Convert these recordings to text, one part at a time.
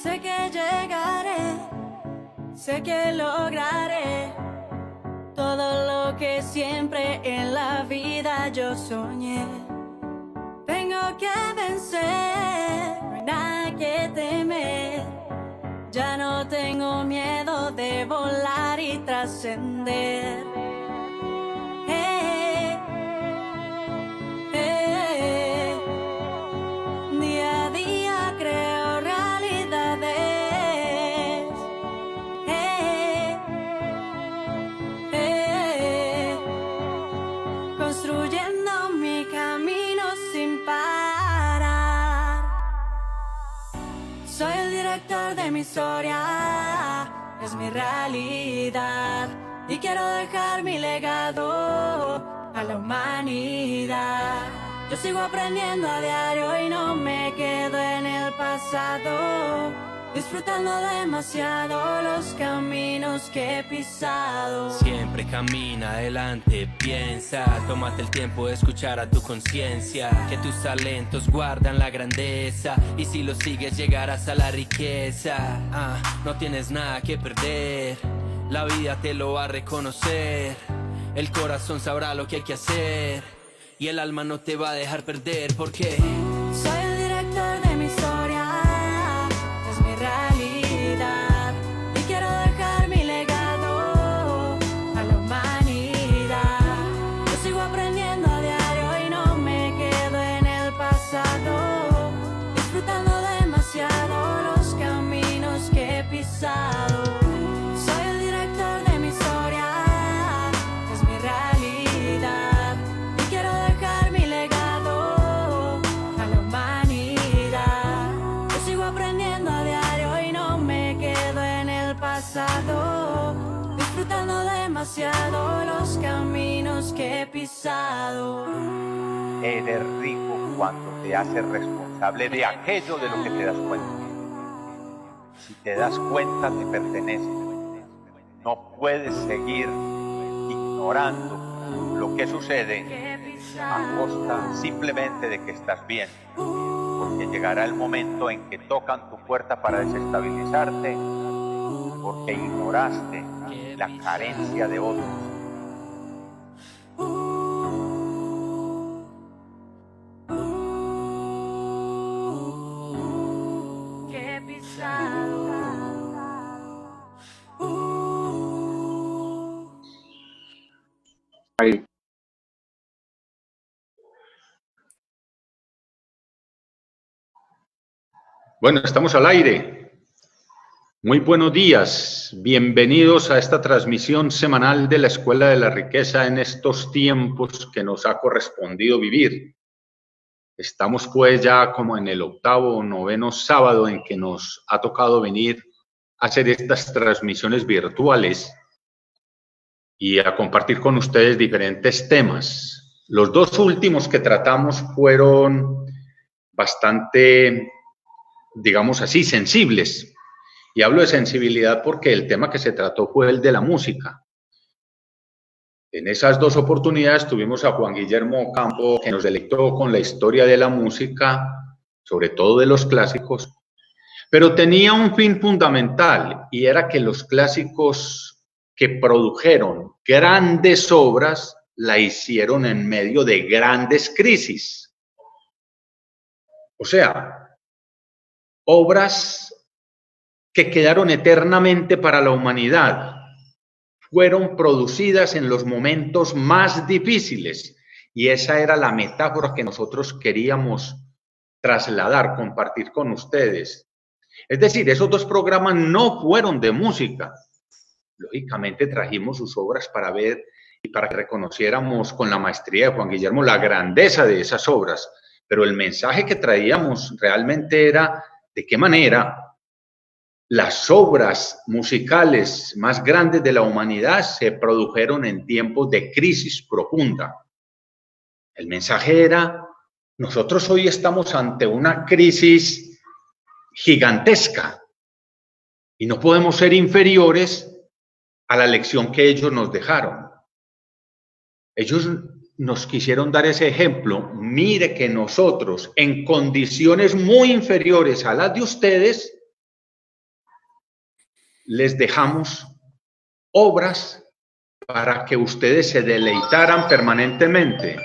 Sé que llegaré, sé que lograré todo lo que siempre en la vida yo soñé. Tengo que vencer, no hay nada que temer. Ya no tengo miedo de volar y trascender. Día a día creo realidades. Construyendo mi camino sin parar. Soy el director de mi historia, es mi realidad. Y quiero dejar mi legado a la humanidad. Yo sigo aprendiendo a diario y no me quedo en el pasado, disfrutando demasiado los caminos que he pisado. Siempre camina adelante, piensa, tómate el tiempo de escuchar a tu conciencia, que tus talentos guardan la grandeza, y si lo sigues llegarás a la riqueza. No tienes nada que perder, la vida te lo va a reconocer, el corazón sabrá lo que hay que hacer, y el alma no te va a dejar perder, porque soy el director de mi historia, es mi realidad, y quiero dejar mi legado a la humanidad. Yo sigo aprendiendo a diario y no me quedo en el pasado, disfrutando demasiado los caminos que he pisado. Soy el director de mi historia, es mi realidad, y quiero dejar mi legado a la humanidad. Yo sigo aprendiendo a diario y no me quedo en el pasado, disfrutando demasiado los caminos que he pisado. Eres rico cuando te haces responsable de aquello de lo que te das cuenta. Si te das cuenta, te pertenece. No puedes seguir ignorando lo que sucede a costa simplemente de que estás bien, porque llegará el momento en que tocan tu puerta para desestabilizarte, porque ignoraste la carencia de otros. Que he pisado. Ahí. Bueno, estamos al aire. Muy buenos días. Bienvenidos a esta transmisión semanal de la Escuela de la Riqueza en estos tiempos que nos ha correspondido vivir. Estamos pues ya como en el 8º o 9º sábado en que nos ha tocado venir a hacer estas transmisiones virtuales y a compartir con ustedes diferentes temas. Los dos últimos que tratamos fueron bastante, digamos así, sensibles. Y hablo de sensibilidad porque el tema que se trató fue el de la música. En esas dos oportunidades tuvimos a Juan Guillermo Campo, que nos deleitó con la historia de la música, sobre todo de los clásicos, pero tenía un fin fundamental, y era que los clásicos que produjeron grandes obras la hicieron en medio de grandes crisis. O sea, obras que quedaron eternamente para la humanidad, fueron producidas en los momentos más difíciles, y esa era la metáfora que nosotros queríamos trasladar, compartir con ustedes. Es decir, esos dos programas no fueron de música. Lógicamente trajimos sus obras para ver y para que reconociéramos con la maestría de Juan Guillermo la grandeza de esas obras, pero el mensaje que traíamos realmente era de qué manera las obras musicales más grandes de la humanidad se produjeron en tiempos de crisis profunda. El mensaje era, nosotros hoy estamos ante una crisis gigantesca y no podemos ser inferiores a la lección que ellos nos dejaron. Ellos nos quisieron dar ese ejemplo. Mire que nosotros, en condiciones muy inferiores a las de ustedes, les dejamos obras para que ustedes se deleitaran permanentemente.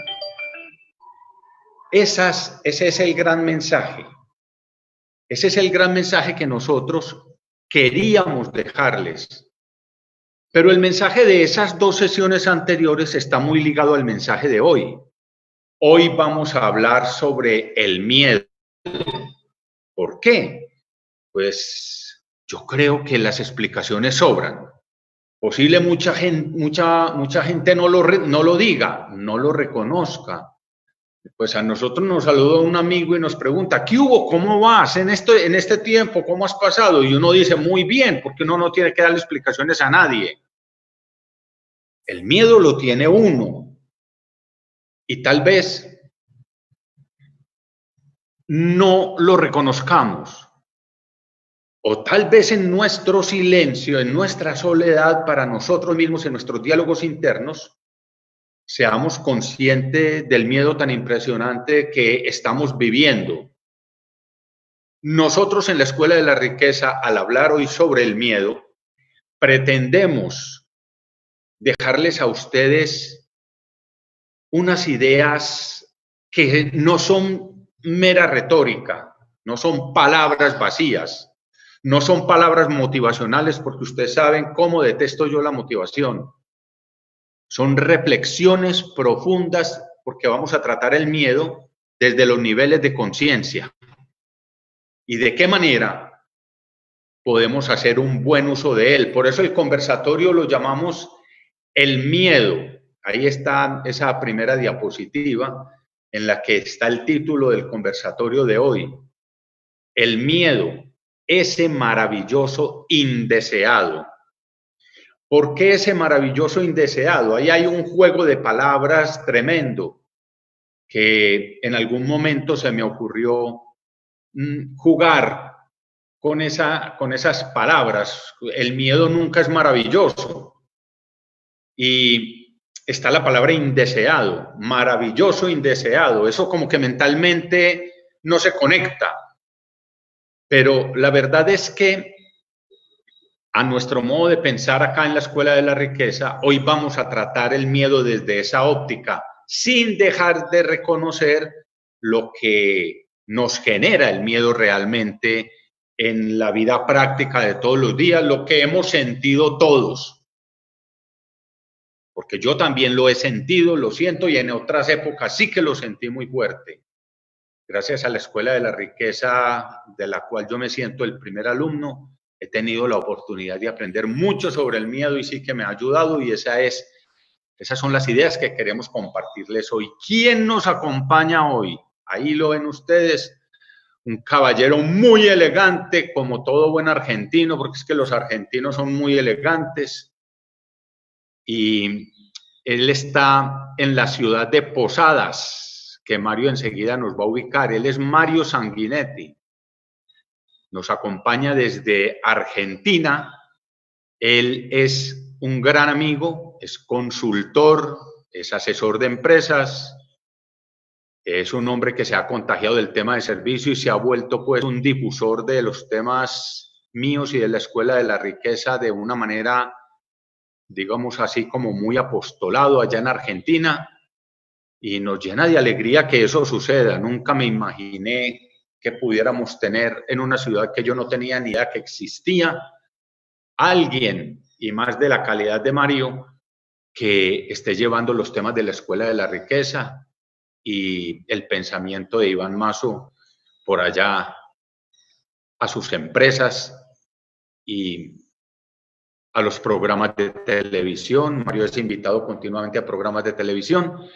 Ese es el gran mensaje. Ese es el gran mensaje que nosotros queríamos dejarles. Pero el mensaje de esas 2 sesiones anteriores está muy ligado al mensaje de hoy. Hoy vamos a hablar sobre el miedo. ¿Por qué? Pues yo creo que las explicaciones sobran. Posible mucha gente no lo diga, no lo reconozca. Pues a nosotros nos saluda un amigo y nos pregunta, ¿qué hubo? ¿Cómo vas en este tiempo? ¿Cómo has pasado? Y uno dice, muy bien, porque uno no tiene que darle explicaciones a nadie. El miedo lo tiene uno. Y tal vez no lo reconozcamos. O tal vez en nuestro silencio, en nuestra soledad para nosotros mismos, en nuestros diálogos internos, seamos conscientes del miedo tan impresionante que estamos viviendo. Nosotros en la Escuela de la Riqueza, al hablar hoy sobre el miedo, pretendemos dejarles a ustedes unas ideas que no son mera retórica, no son palabras vacías, no son palabras motivacionales, porque ustedes saben cómo detesto yo la motivación. Son reflexiones profundas, porque vamos a tratar el miedo desde los niveles de conciencia. ¿Y de qué manera podemos hacer un buen uso de él? Por eso el conversatorio lo llamamos el miedo. Ahí está esa primera diapositiva en la que está el título del conversatorio de hoy. El miedo, ese maravilloso indeseado. ¿Por qué ese maravilloso indeseado? Ahí hay un juego de palabras tremendo que en algún momento se me ocurrió jugar con esas palabras. El miedo nunca es maravilloso. Y está la palabra indeseado, maravilloso indeseado. Eso como que mentalmente no se conecta. Pero la verdad es que a nuestro modo de pensar acá en la Escuela de la Riqueza, hoy vamos a tratar el miedo desde esa óptica, sin dejar de reconocer lo que nos genera el miedo realmente en la vida práctica de todos los días, lo que hemos sentido todos. Porque yo también lo he sentido, lo siento, y en otras épocas sí que lo sentí muy fuerte. Gracias a la Escuela de la Riqueza, de la cual yo me siento el primer alumno, he tenido la oportunidad de aprender mucho sobre el miedo y sí que me ha ayudado, y esas son las ideas que queremos compartirles hoy. ¿Quién nos acompaña hoy? Ahí lo ven ustedes, un caballero muy elegante, como todo buen argentino, porque es que los argentinos son muy elegantes. Y él está en la ciudad de Posadas, que Mario enseguida nos va a ubicar. Él es Mario Sanguinetti. Nos acompaña desde Argentina. Él es un gran amigo, es consultor, es asesor de empresas, es un hombre que se ha contagiado del tema de servicio y se ha vuelto pues un difusor de los temas míos y de la Escuela de la Riqueza de una manera, digamos así, como muy apostolado allá en Argentina, y nos llena de alegría que eso suceda. Nunca me imaginé que pudiéramos tener en una ciudad que yo no tenía ni idea que existía alguien, y más de la calidad de Mario, que esté llevando los temas de la Escuela de la Riqueza y el pensamiento de Iván Mazo por allá a sus empresas y a los programas de televisión. Mario es invitado continuamente a programas de televisión.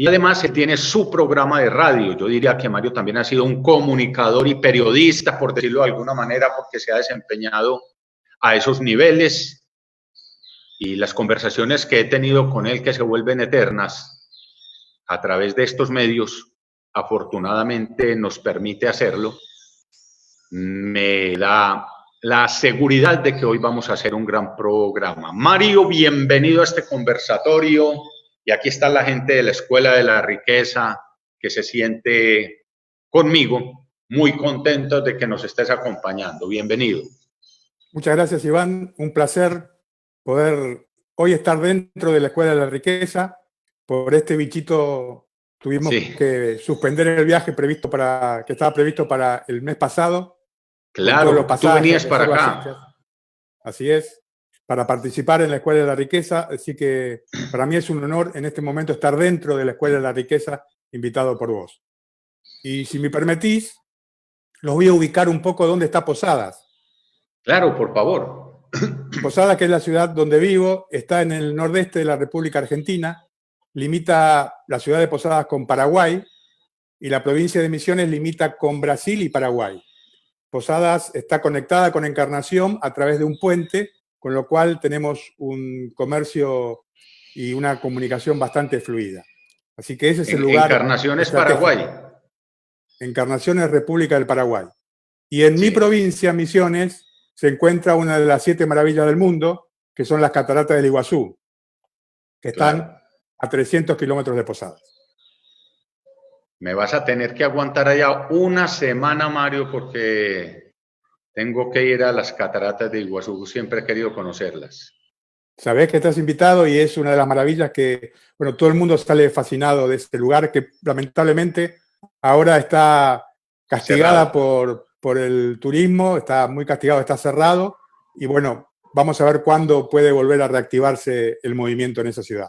Y además él tiene su programa de radio. Yo diría que Mario también ha sido un comunicador y periodista, por decirlo de alguna manera, porque se ha desempeñado a esos niveles. Y las conversaciones que he tenido con él, que se vuelven eternas a través de estos medios, afortunadamente nos permite hacerlo, me da la seguridad de que hoy vamos a hacer un gran programa. Mario, bienvenido a este conversatorio. Y aquí está la gente de la Escuela de la Riqueza que se siente conmigo muy contentos de que nos estés acompañando. Bienvenido. Muchas gracias, Iván. Un placer poder hoy estar dentro de la Escuela de la Riqueza. Por este bichito tuvimos que suspender el viaje que estaba previsto para el mes pasado. Claro, tú venías para acá. Así es, para participar en la Escuela de la Riqueza. Así que para mí es un honor en este momento estar dentro de la Escuela de la Riqueza, invitado por vos. Y si me permitís, los voy a ubicar un poco dónde está Posadas. Claro, por favor. Posadas, que es la ciudad donde vivo, está en el nordeste de la República Argentina, limita la ciudad de Posadas con Paraguay y la provincia de Misiones limita con Brasil y Paraguay. Posadas está conectada con Encarnación a través de un puente, con lo cual tenemos un comercio y una comunicación bastante fluida. Así que ese es el lugar. Encarnación es Paraguay. Encarnación es República del Paraguay. Y en mi provincia, Misiones, se encuentra una de las 7 maravillas del mundo, que son las cataratas del Iguazú, que están a 300 kilómetros de Posadas. Me vas a tener que aguantar allá una semana, Mario, porque tengo que ir a las cataratas de Iguazú. Siempre he querido conocerlas. Sabés que estás invitado y es una de las maravillas que, bueno, todo el mundo sale fascinado de este lugar que lamentablemente ahora está castigada por el turismo, está muy castigado, está cerrado y bueno, vamos a ver cuándo puede volver a reactivarse el movimiento en esa ciudad.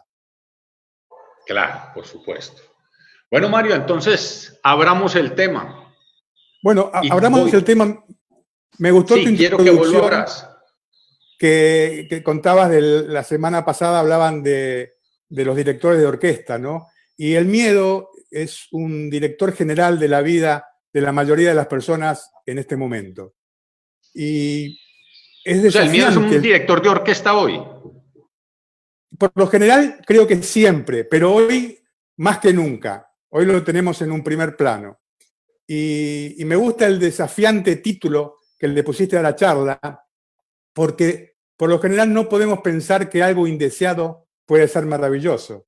Claro, por supuesto. Bueno, Mario, entonces abramos el tema. Bueno, abramos el tema. Me gustó tu introducción que contabas de la semana pasada, hablaban de los directores de orquesta, ¿no? Y el miedo es un director general de la vida de la mayoría de las personas en este momento. Y es desafiante. O sea, el miedo es un director de orquesta hoy. Por lo general, creo que siempre, pero hoy más que nunca. Hoy lo tenemos en un primer plano. Y me gusta el desafiante título que le pusiste a la charla, porque por lo general no podemos pensar que algo indeseado puede ser maravilloso.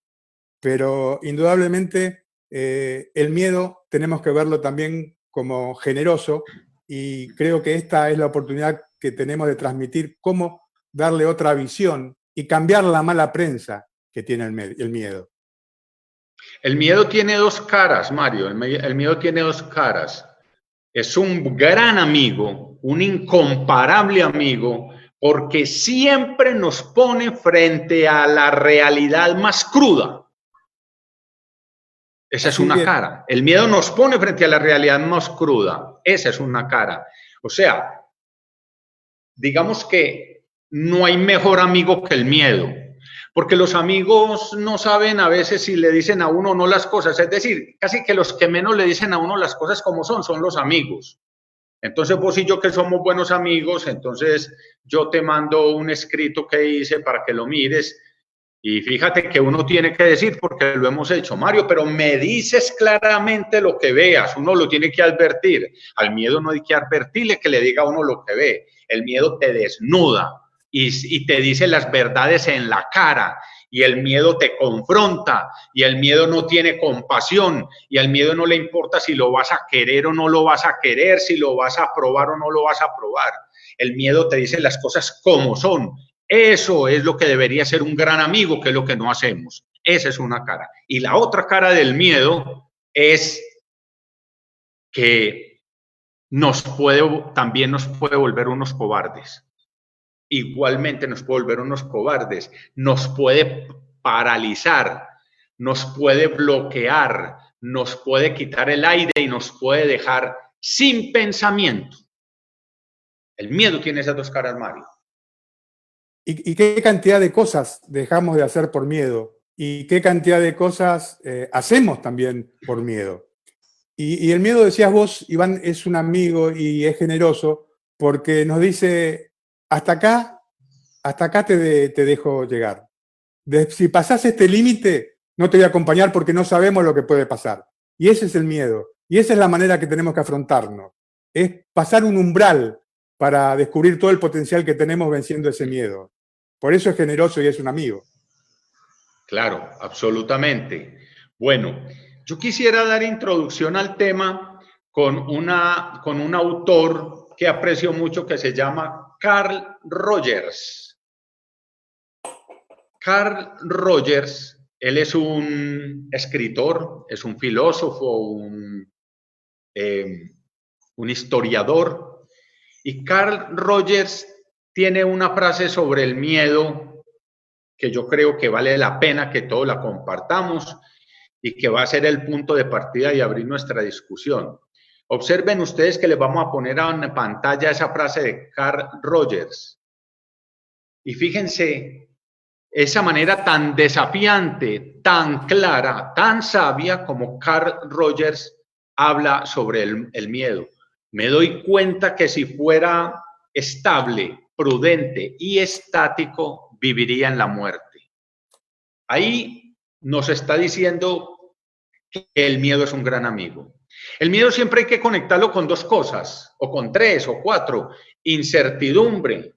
Pero indudablemente el miedo tenemos que verlo también como generoso y creo que esta es la oportunidad que tenemos de transmitir cómo darle otra visión y cambiar la mala prensa que tiene el miedo. El miedo tiene dos caras, Mario. El miedo tiene dos caras. Es un gran amigo, un incomparable amigo, porque siempre nos pone frente a la realidad más cruda. Esa es una cara. El miedo nos pone frente a la realidad más cruda. Esa es una cara. O sea, digamos que no hay mejor amigo que el miedo. Porque los amigos no saben a veces si le dicen a uno o no las cosas. Es decir, casi que los que menos le dicen a uno las cosas como son los amigos. Entonces vos y yo que somos buenos amigos, entonces yo te mando un escrito que hice para que lo mires. Y fíjate que uno tiene que decir, porque lo hemos hecho, Mario, pero me dices claramente lo que veas, uno lo tiene que advertir. Al miedo no hay que advertirle que le diga a uno lo que ve. El miedo te desnuda y te dice las verdades en la cara, y el miedo te confronta, y el miedo no tiene compasión, y al miedo no le importa si lo vas a querer o no lo vas a querer, si lo vas a aprobar o no lo vas a aprobar. El miedo te dice las cosas como son. Eso es lo que debería ser un gran amigo, que es lo que no hacemos. Esa es una cara. Y la otra cara del miedo es que también nos puede volver unos cobardes. Igualmente nos puede volver unos cobardes. Nos puede paralizar, nos puede bloquear, nos puede quitar el aire y nos puede dejar sin pensamiento. El miedo tiene esas dos caras, Mario. ¿Y qué cantidad de cosas dejamos de hacer por miedo? ¿Y qué cantidad de cosas hacemos también por miedo? Y el miedo, decías vos, Iván, es un amigo y es generoso porque nos dice, hasta acá te dejo llegar. Si pasás este límite, no te voy a acompañar porque no sabemos lo que puede pasar. Y ese es el miedo. Y esa es la manera que tenemos que afrontarnos. Es pasar un umbral para descubrir todo el potencial que tenemos venciendo ese miedo. Por eso es generoso y es un amigo. Claro, absolutamente. Bueno, yo quisiera dar introducción al tema con un autor que aprecio mucho que se llama Carl Rogers. Carl Rogers, él es un escritor, es un filósofo, un historiador. Y Carl Rogers tiene una frase sobre el miedo que yo creo que vale la pena que todos la compartamos y que va a ser el punto de partida y abrir nuestra discusión. Observen ustedes que les vamos a poner en pantalla esa frase de Carl Rogers. Y fíjense esa manera tan desafiante, tan clara, tan sabia como Carl Rogers habla sobre el miedo. Me doy cuenta que si fuera estable, prudente y estático, viviría en la muerte. Ahí nos está diciendo que el miedo es un gran amigo. El miedo siempre hay que conectarlo con dos cosas, o con tres o cuatro: incertidumbre,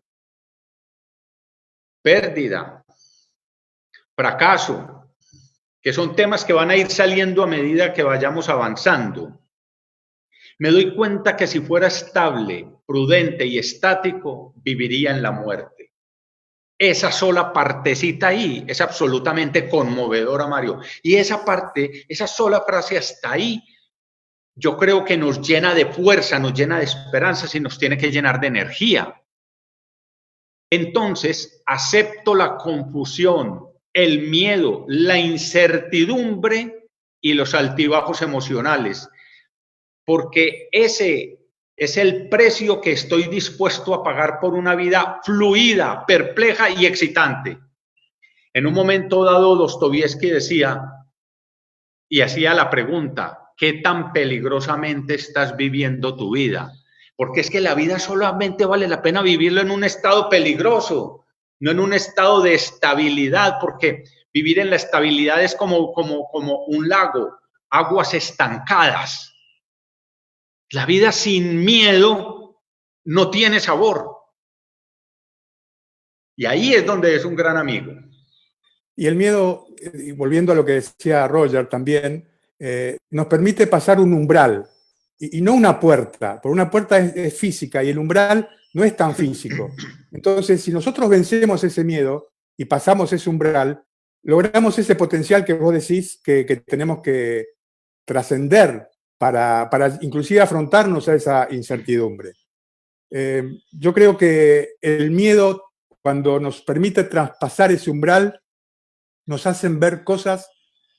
pérdida, fracaso, que son temas que van a ir saliendo a medida que vayamos avanzando. Me doy cuenta que si fuera estable, prudente y estático, viviría en la muerte. Esa sola partecita ahí es absolutamente conmovedora, Mario. Y esa parte, esa sola frase hasta ahí, yo creo que nos llena de fuerza, nos llena de esperanzas y nos tiene que llenar de energía. Entonces, acepto la confusión, el miedo, la incertidumbre y los altibajos emocionales, porque ese es el precio que estoy dispuesto a pagar por una vida fluida, perpleja y excitante. En un momento dado, Dostoyevsky decía y hacía la pregunta: ¿qué tan peligrosamente estás viviendo tu vida? Porque es que la vida solamente vale la pena vivirlo en un estado peligroso, no en un estado de estabilidad, porque vivir en la estabilidad es como un lago, aguas estancadas. La vida sin miedo no tiene sabor. Y ahí es donde es un gran amigo. Y el miedo, volviendo a lo que decía Roger también, nos permite pasar un umbral y no una puerta, porque una puerta es física y el umbral no es tan físico. Entonces, si nosotros vencemos ese miedo y pasamos ese umbral, logramos ese potencial que vos decís que tenemos que trascender para inclusive afrontarnos a esa incertidumbre. Yo creo que el miedo, cuando nos permite traspasar ese umbral, nos hacen ver cosas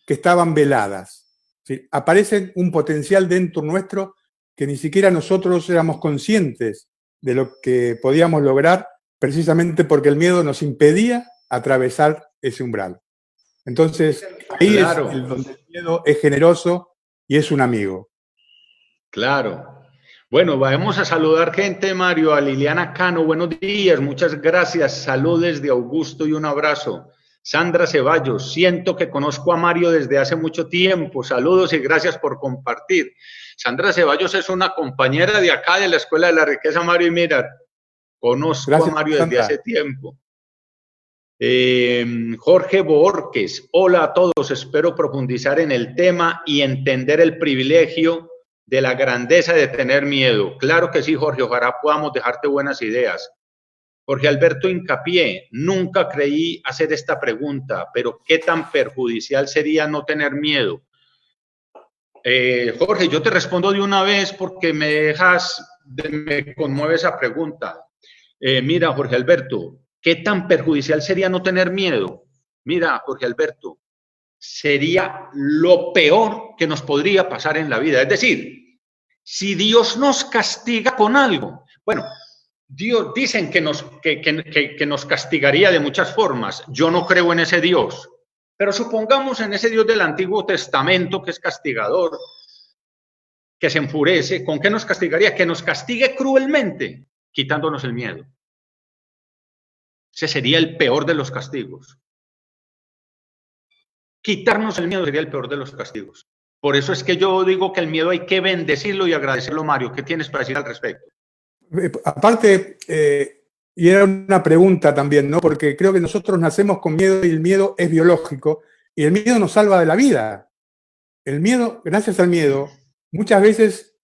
que estaban veladas. ¿Sí? Aparece un potencial dentro nuestro que ni siquiera nosotros éramos conscientes de lo que podíamos lograr, precisamente porque el miedo nos impedía atravesar ese umbral. Entonces, ahí claro, es donde el miedo es generoso y es un amigo. Claro. Bueno, vamos a saludar gente, Mario, a Liliana Cano, buenos días, muchas gracias, saludos de Augusto y un abrazo. Sandra Ceballos, siento que conozco a Mario desde hace mucho tiempo, saludos y gracias por compartir. Sandra Ceballos es una compañera de acá de la Escuela de la Riqueza, Mario, y mira, conozco gracias, a Mario desde Sandra. Hace tiempo. Jorge Borges, hola a todos, espero profundizar en el tema y entender el privilegio de la grandeza de tener miedo. Claro que sí, Jorge, ojalá podamos dejarte buenas ideas. Jorge Alberto Hincapié, nunca creí hacer esta pregunta, pero ¿qué tan perjudicial sería no tener miedo? Jorge, yo te respondo de una vez porque me conmueve esa pregunta. Mira, Jorge Alberto, ¿qué tan perjudicial sería no tener miedo? Mira, Jorge Alberto, sería lo peor que nos podría pasar en la vida. Es decir, si Dios nos castiga con algo, bueno, Dios dicen que nos castigaría de muchas formas. Yo no creo en ese Dios, pero supongamos en ese Dios del Antiguo Testamento que es castigador, que se enfurece. ¿Con qué nos castigaría? Que nos castigue cruelmente, quitándonos el miedo. Ese sería el peor de los castigos. Quitarnos el miedo sería el peor de los castigos. Por eso es que yo digo que el miedo hay que bendecirlo y agradecerlo, Mario. ¿Qué tienes para decir al respecto? Aparte, y era una pregunta también, ¿no? Porque creo que nosotros nacemos con miedo y el miedo es biológico y el miedo nos salva de la vida. El miedo, gracias al miedo, muchas veces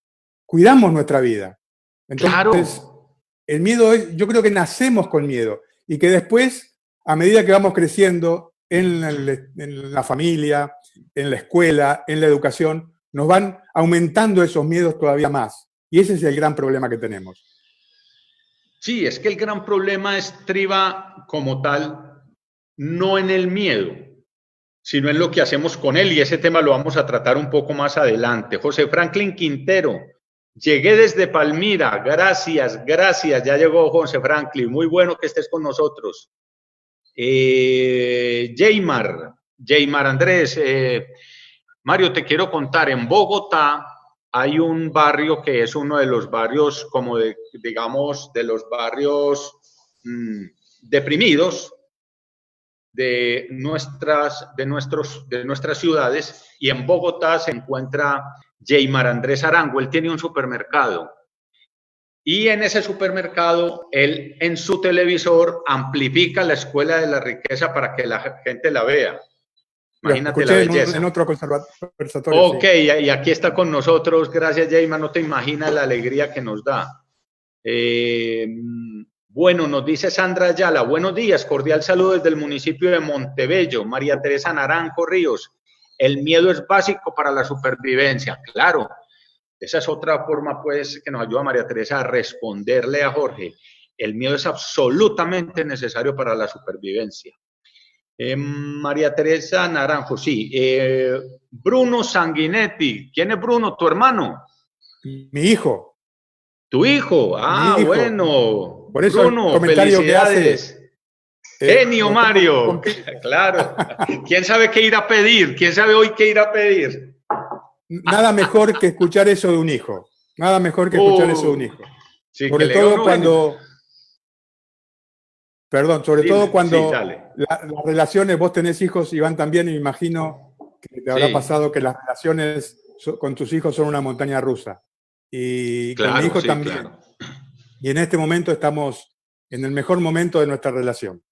cuidamos nuestra vida. Entonces, claro. el miedo yo creo que nacemos con miedo y que después, a medida que vamos creciendo en la familia, en la escuela, en la educación, nos van aumentando esos miedos todavía más. Y ese es el gran problema que tenemos. Sí, es que el gran problema estriba como tal, no en el miedo, sino en lo que hacemos con él, y ese tema lo vamos a tratar un poco más adelante. José Franklin Quintero, llegué desde Palmira, gracias, ya llegó José Franklin, muy bueno que estés con nosotros. Jaymar Andrés, Mario, te quiero contar, en Bogotá hay un barrio que es uno de los barrios, como digamos, de los barrios deprimidos de nuestras ciudades, y en Bogotá se encuentra Jaymar Andrés Arango. Él tiene un supermercado y en ese supermercado él en su televisor amplifica la Escuela de la Riqueza para que la gente la vea. Imagínate la belleza. En otro conversatorio. Ok, sí. Y aquí está con nosotros. Gracias, Jaymar. No te imaginas la alegría que nos da. Bueno, nos dice Sandra Ayala, buenos días, cordial saludo desde el municipio de Montebello. María Teresa Naranjo Ríos, el miedo es básico para la supervivencia. Claro, esa es otra forma, pues, que nos ayuda María Teresa a responderle a Jorge. El miedo es absolutamente necesario para la supervivencia. María Teresa Naranjo, sí. Bruno Sanguinetti, ¿quién es Bruno? ¿Tu hermano? Mi hijo. ¿Tu hijo? Ah, hijo. Bueno. Por eso Bruno, felicidades. Genio Mario. Claro. ¿Quién sabe qué ir a pedir? ¿Quién sabe hoy qué ir a pedir? Nada mejor que escuchar eso de un hijo. Nada mejor que escuchar eso de un hijo. Sí, sobre todo cuando... Perdón, sobre todo cuando las relaciones, vos tenés hijos y van también, y me imagino que te habrá pasado que las relaciones con tus hijos son una montaña rusa. Y con mi hijo también. Claro. Y en este momento estamos en el mejor momento de nuestra relación.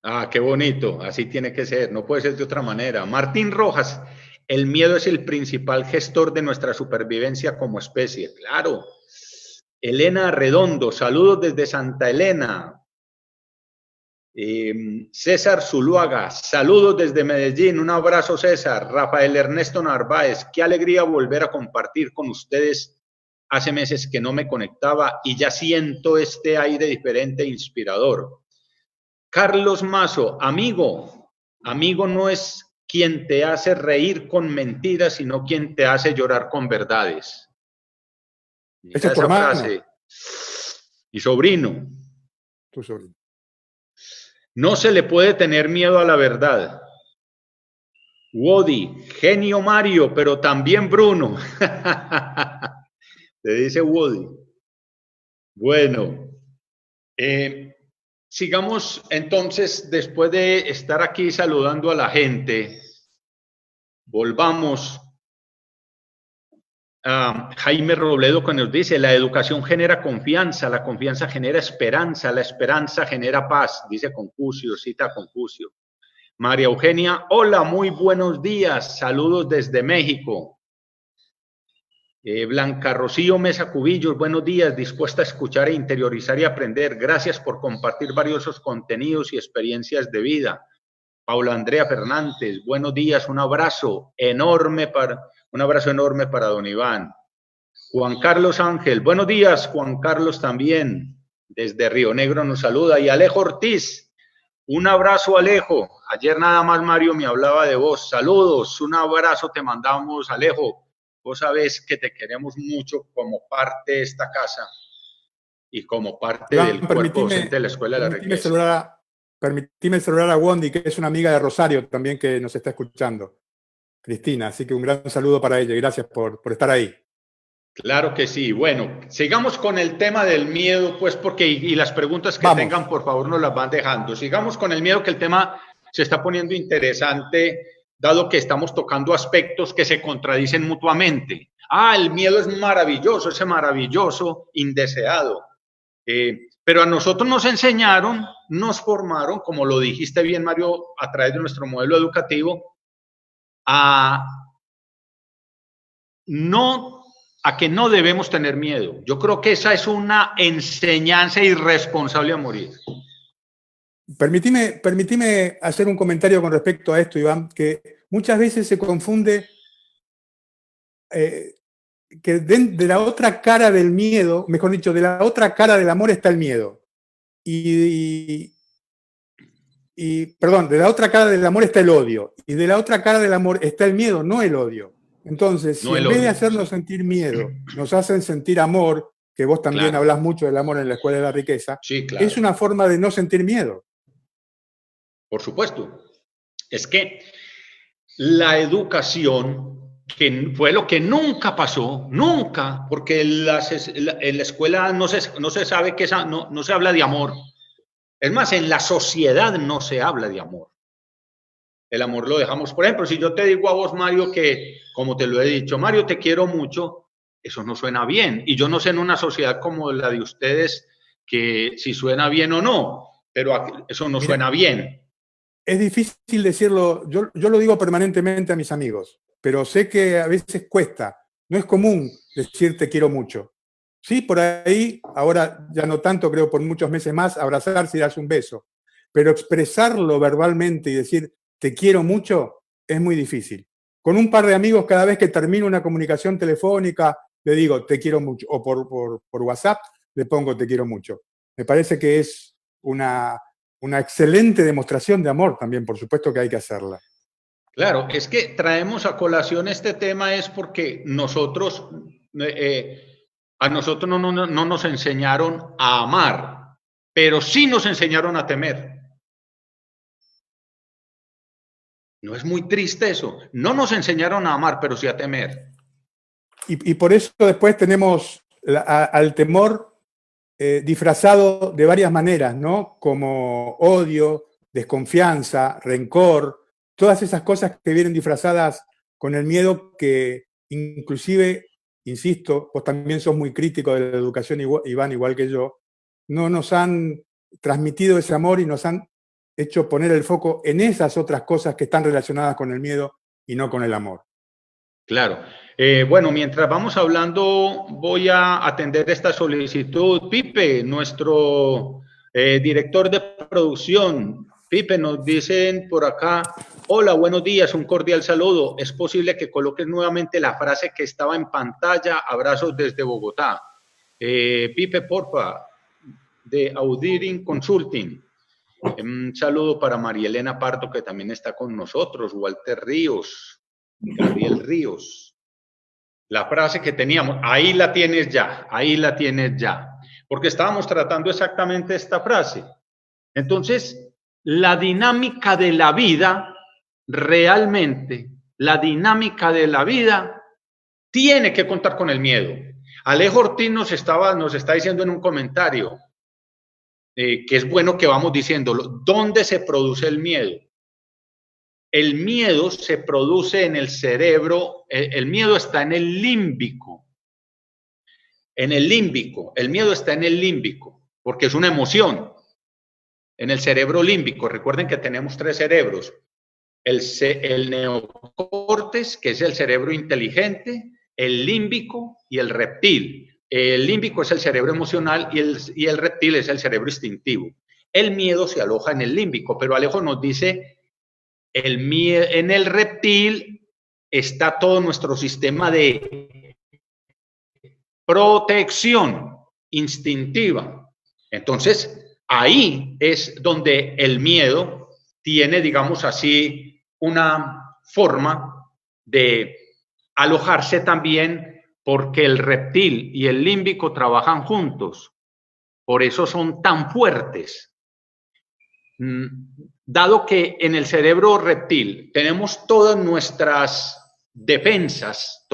Ah, qué bonito. Así tiene que ser. No puede ser de otra manera. Martín Rojas, el miedo es el principal gestor de nuestra supervivencia como especie. Claro. Elena Redondo, saludos desde Santa Elena. César Zuluaga, saludos desde Medellín, un abrazo César. Rafael Ernesto Narváez, qué alegría volver a compartir con ustedes. Hace meses que no me conectaba y ya siento este aire diferente e inspirador. Carlos Mazo, amigo no es quien te hace reír con mentiras, sino quien te hace llorar con verdades. Esa es frase. Y sobrino. Tu sobrino. No se le puede tener miedo a la verdad. Wody, genio Mario, pero también Bruno. Te dice Wody. Bueno, sigamos entonces, después de estar aquí saludando a la gente, volvamos a Jaime Robledo, que nos dice, la educación genera confianza, la confianza genera esperanza, la esperanza genera paz, dice Confucio, cita Confucio. María Eugenia, hola, muy buenos días, saludos desde México. Blanca Rocío Mesa Cubillos, buenos días, dispuesta a escuchar e interiorizar y aprender. Gracias por compartir valiosos contenidos y experiencias de vida. Paula Andrea Fernández, buenos días, un abrazo enorme para don Iván. Juan Carlos Ángel, buenos días, Juan Carlos también, desde Río Negro nos saluda. Y Alejo Ortiz, un abrazo Alejo. Ayer nada más Mario me hablaba de vos. Saludos, un abrazo te mandamos Alejo. Vos sabés que te queremos mucho como parte de esta casa y como parte del cuerpo docente de la Escuela de la Riqueza. Permitime saludar a Wondi, que es una amiga de Rosario también que nos está escuchando. Cristina, así que un gran saludo para ella y gracias por estar ahí. Claro que sí. Bueno, sigamos con el tema del miedo, pues, porque y las preguntas que tengan, por favor, nos las van dejando. Sigamos con el miedo, que el tema se está poniendo interesante, dado que estamos tocando aspectos que se contradicen mutuamente. El miedo es maravilloso, ese maravilloso indeseado. Pero a nosotros nos enseñaron, nos formaron, como lo dijiste bien, Mario, a través de nuestro modelo educativo, a no a que no debemos tener miedo. Yo creo que esa es una enseñanza irresponsable a morir. Permitime hacer un comentario con respecto a esto, Iván, que muchas veces se confunde que de la otra cara del miedo, mejor dicho, de la otra cara del amor está el miedo. Perdón, de la otra cara del amor está el odio. Y de la otra cara del amor está el miedo, no el odio. Entonces, si en vez de hacernos sentir miedo, nos hacen sentir amor, que vos también hablás mucho del amor en la Escuela de la Riqueza, sí, claro, es una forma de no sentir miedo. Por supuesto. Es que la educación, que fue lo que nunca pasó, nunca, porque en la escuela no se sabe que no se habla de amor. Es más, en la sociedad no se habla de amor. El amor lo dejamos. Por ejemplo, si yo te digo a vos, Mario, que, como te lo he dicho, Mario, te quiero mucho, eso no suena bien. Y yo no sé en una sociedad como la de ustedes que si suena bien o no, pero eso no suena bien. Es difícil decirlo, yo lo digo permanentemente a mis amigos, pero sé que a veces cuesta. No es común decir te quiero mucho. Sí, por ahí, ahora ya no tanto, creo por muchos meses más, abrazarse y darse un beso. Pero expresarlo verbalmente y decir te quiero mucho es muy difícil. Con un par de amigos, cada vez que termino una comunicación telefónica, le digo te quiero mucho, o por WhatsApp le pongo te quiero mucho. Me parece que es una excelente demostración de amor también, por supuesto que hay que hacerla. Claro, es que traemos a colación este tema es porque nosotros, a nosotros no nos enseñaron a amar, pero sí nos enseñaron a temer. ¿No es muy triste eso? No nos enseñaron a amar, pero sí a temer. Y por eso después tenemos al temor disfrazado de varias maneras, ¿no? Como odio, desconfianza, rencor, todas esas cosas que vienen disfrazadas con el miedo que inclusive, insisto, vos también sos muy crítico de la educación, Iván, igual que yo, no nos han transmitido ese amor y nos han hecho poner el foco en esas otras cosas que están relacionadas con el miedo y no con el amor. Claro. Bueno, mientras vamos hablando, voy a atender esta solicitud. Pipe, nuestro director de producción. Pipe, nos dicen por acá, hola, buenos días, un cordial saludo. ¿Es posible que coloques nuevamente la frase que estaba en pantalla? Abrazos desde Bogotá. Pipe, porfa, de Auditing Consulting. Un saludo para María Elena Pardo, que también está con nosotros, Walter Ríos, Gabriel Ríos. La frase que teníamos, ahí la tienes ya, porque estábamos tratando exactamente esta frase. Entonces, la dinámica de la vida, realmente, la dinámica de la vida tiene que contar con el miedo. Alejo Ortiz nos está diciendo en un comentario, que es bueno que vamos diciéndolo, ¿dónde se produce el miedo? El miedo se produce en el cerebro, el miedo está en el límbico. En el límbico, el miedo está en el límbico, porque es una emoción. En el cerebro límbico, recuerden que tenemos 3 cerebros. El neocórtex, que es el cerebro inteligente, el límbico y el reptil. El límbico es el cerebro emocional y el reptil es el cerebro instintivo. El miedo se aloja en el límbico, pero Alejo nos dice, en el reptil está todo nuestro sistema de protección instintiva. Entonces, ahí es donde el miedo tiene, digamos así, una forma de alojarse también, porque el reptil y el límbico trabajan juntos. Por eso son tan fuertes. Dado que en el cerebro reptil tenemos todas nuestras defensas,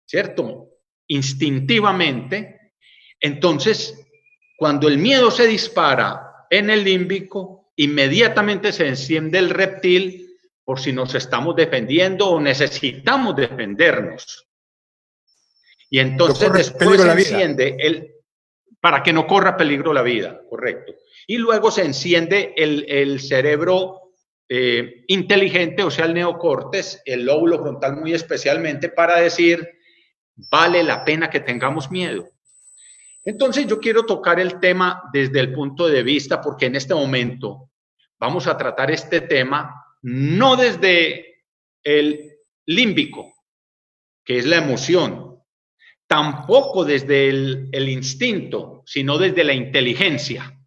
¿cierto? Instintivamente, entonces, cuando el miedo se dispara en el límbico, inmediatamente se enciende el reptil por si nos estamos defendiendo o necesitamos defendernos. Y entonces después se enciende para que no corra peligro la vida, correcto. Y luego se enciende el cerebro inteligente, o sea, el neocórtex, el lóbulo frontal muy especialmente, para decir, vale la pena que tengamos miedo. Entonces yo quiero tocar el tema desde el punto de vista, porque en este momento vamos a tratar este tema no desde el límbico, que es la emoción, tampoco desde el instinto, sino desde la inteligencia,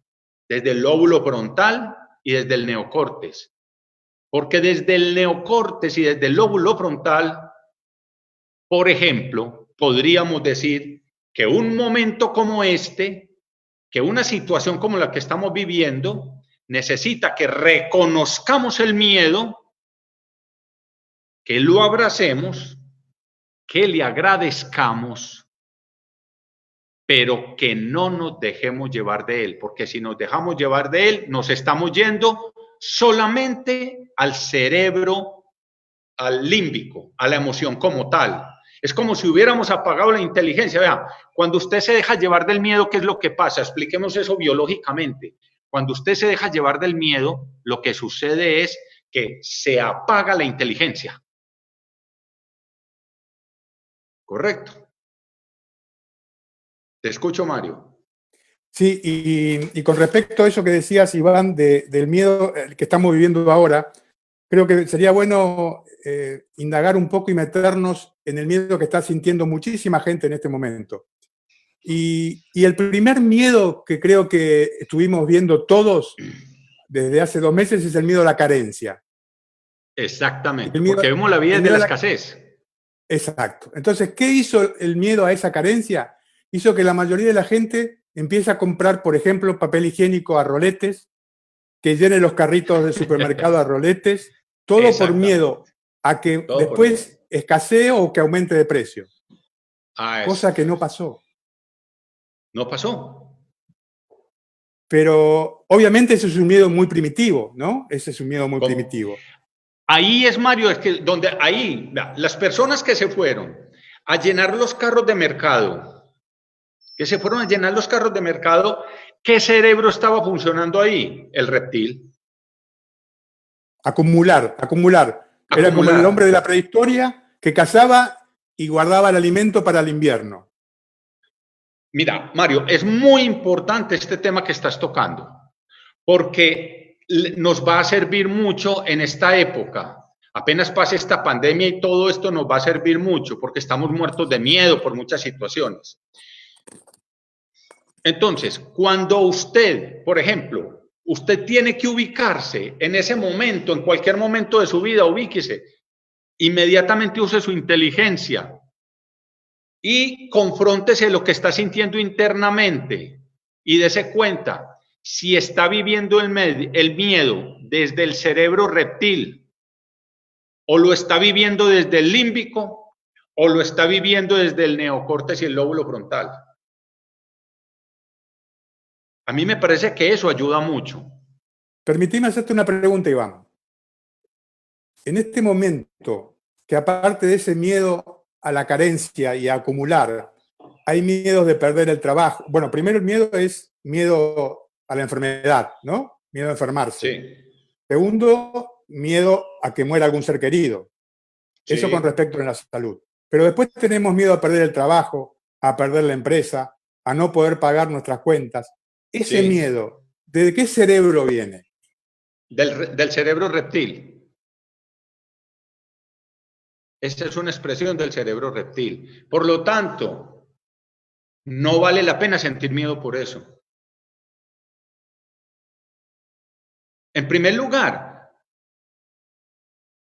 desde el lóbulo frontal y desde el neocórtex. Porque desde el neocórtex y desde el lóbulo frontal, por ejemplo, podríamos decir que un momento como este, que una situación como la que estamos viviendo, necesita que reconozcamos el miedo, que lo abracemos, que le agradezcamos, pero que no nos dejemos llevar de él, porque si nos dejamos llevar de él, nos estamos yendo solamente al cerebro, al límbico, a la emoción como tal. Es como si hubiéramos apagado la inteligencia. Vea, cuando usted se deja llevar del miedo, ¿qué es lo que pasa? Expliquemos eso biológicamente. Cuando usted se deja llevar del miedo, lo que sucede es que se apaga la inteligencia. ¿Correcto? Te escucho, Mario. Sí, y con respecto a eso que decías, Iván, del miedo que estamos viviendo ahora, creo que sería bueno indagar un poco y meternos en el miedo que está sintiendo muchísima gente en este momento. Y el primer miedo que creo que estuvimos viendo todos desde hace 2 meses es el miedo a la carencia. Exactamente, porque vemos la vida desde la escasez. Exacto. Entonces, ¿qué hizo el miedo a esa carencia? Hizo que la mayoría de la gente empiece a comprar, por ejemplo, papel higiénico a roletes, que llene los carritos de supermercado a roletes, todo por miedo a que todo después escasee o que aumente de precio. Cosa que no pasó. No pasó. Pero obviamente ese es un miedo muy primitivo, ¿no? Ese es un miedo muy primitivo. Ahí es, Mario, es que donde ahí, las personas que se fueron a llenar los carros de mercado, ¿qué cerebro estaba funcionando ahí? El reptil. Acumular. Era como el hombre de la prehistoria que cazaba y guardaba el alimento para el invierno. Mira, Mario, es muy importante este tema que estás tocando, porque nos va a servir mucho en esta época. Apenas pase esta pandemia y todo esto nos va a servir mucho, porque estamos muertos de miedo por muchas situaciones. Entonces, cuando usted, por ejemplo, usted tiene que ubicarse en ese momento, en cualquier momento de su vida, ubíquese, inmediatamente use su inteligencia y confróntese lo que está sintiendo internamente y dése cuenta si está viviendo el miedo desde el cerebro reptil, o lo está viviendo desde el límbico, o lo está viviendo desde el neocórtex y el lóbulo frontal. A mí me parece que eso ayuda mucho. Permitime hacerte una pregunta, Iván. En este momento, que aparte de ese miedo a la carencia y a acumular, hay miedos de perder el trabajo. Bueno, primero el miedo es miedo a la enfermedad, ¿no? Miedo a enfermarse. Sí. Segundo, miedo a que muera algún ser querido. Sí. Eso con respecto a la salud. Pero después tenemos miedo a perder el trabajo, a perder la empresa, a no poder pagar nuestras cuentas. Ese miedo, ¿de qué cerebro viene? Del cerebro reptil. Esta es una expresión del cerebro reptil. Por lo tanto, no vale la pena sentir miedo por eso. En primer lugar,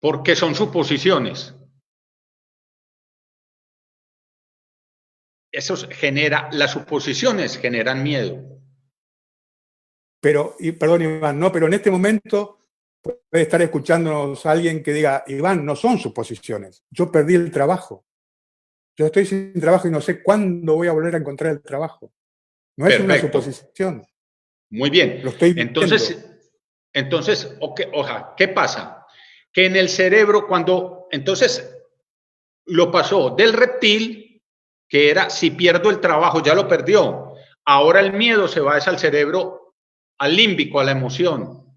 porque son suposiciones. Eso genera, las suposiciones generan miedo. Pero, perdón, Iván, no, pero en este momento puede estar escuchándonos alguien que diga, Iván, no son suposiciones, yo perdí el trabajo. Yo estoy sin trabajo y no sé cuándo voy a volver a encontrar el trabajo. No es una suposición. Muy bien. Lo estoy viviendo. Entonces, ¿qué pasa? Que en el cerebro, entonces, lo pasó del reptil, que era, si pierdo el trabajo, ya lo perdió. Ahora el miedo se va al cerebro, al límbico, a la emoción.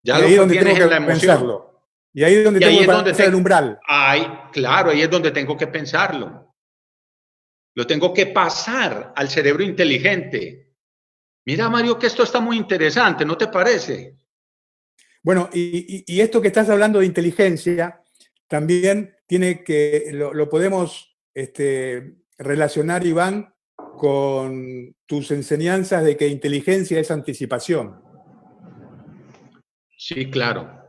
Ya Y lo ahí es donde tienes tengo en que la emoción. pensarlo. Y ahí es donde Y ahí tengo es que donde pasar el umbral. Claro, ahí es donde tengo que pensarlo. Lo tengo que pasar al cerebro inteligente. Mira, Mario, que esto está muy interesante, ¿no te parece? Bueno, y esto que estás hablando de inteligencia, también tiene que, lo podemos relacionar, Iván, con tus enseñanzas de que inteligencia es anticipación. Sí, claro.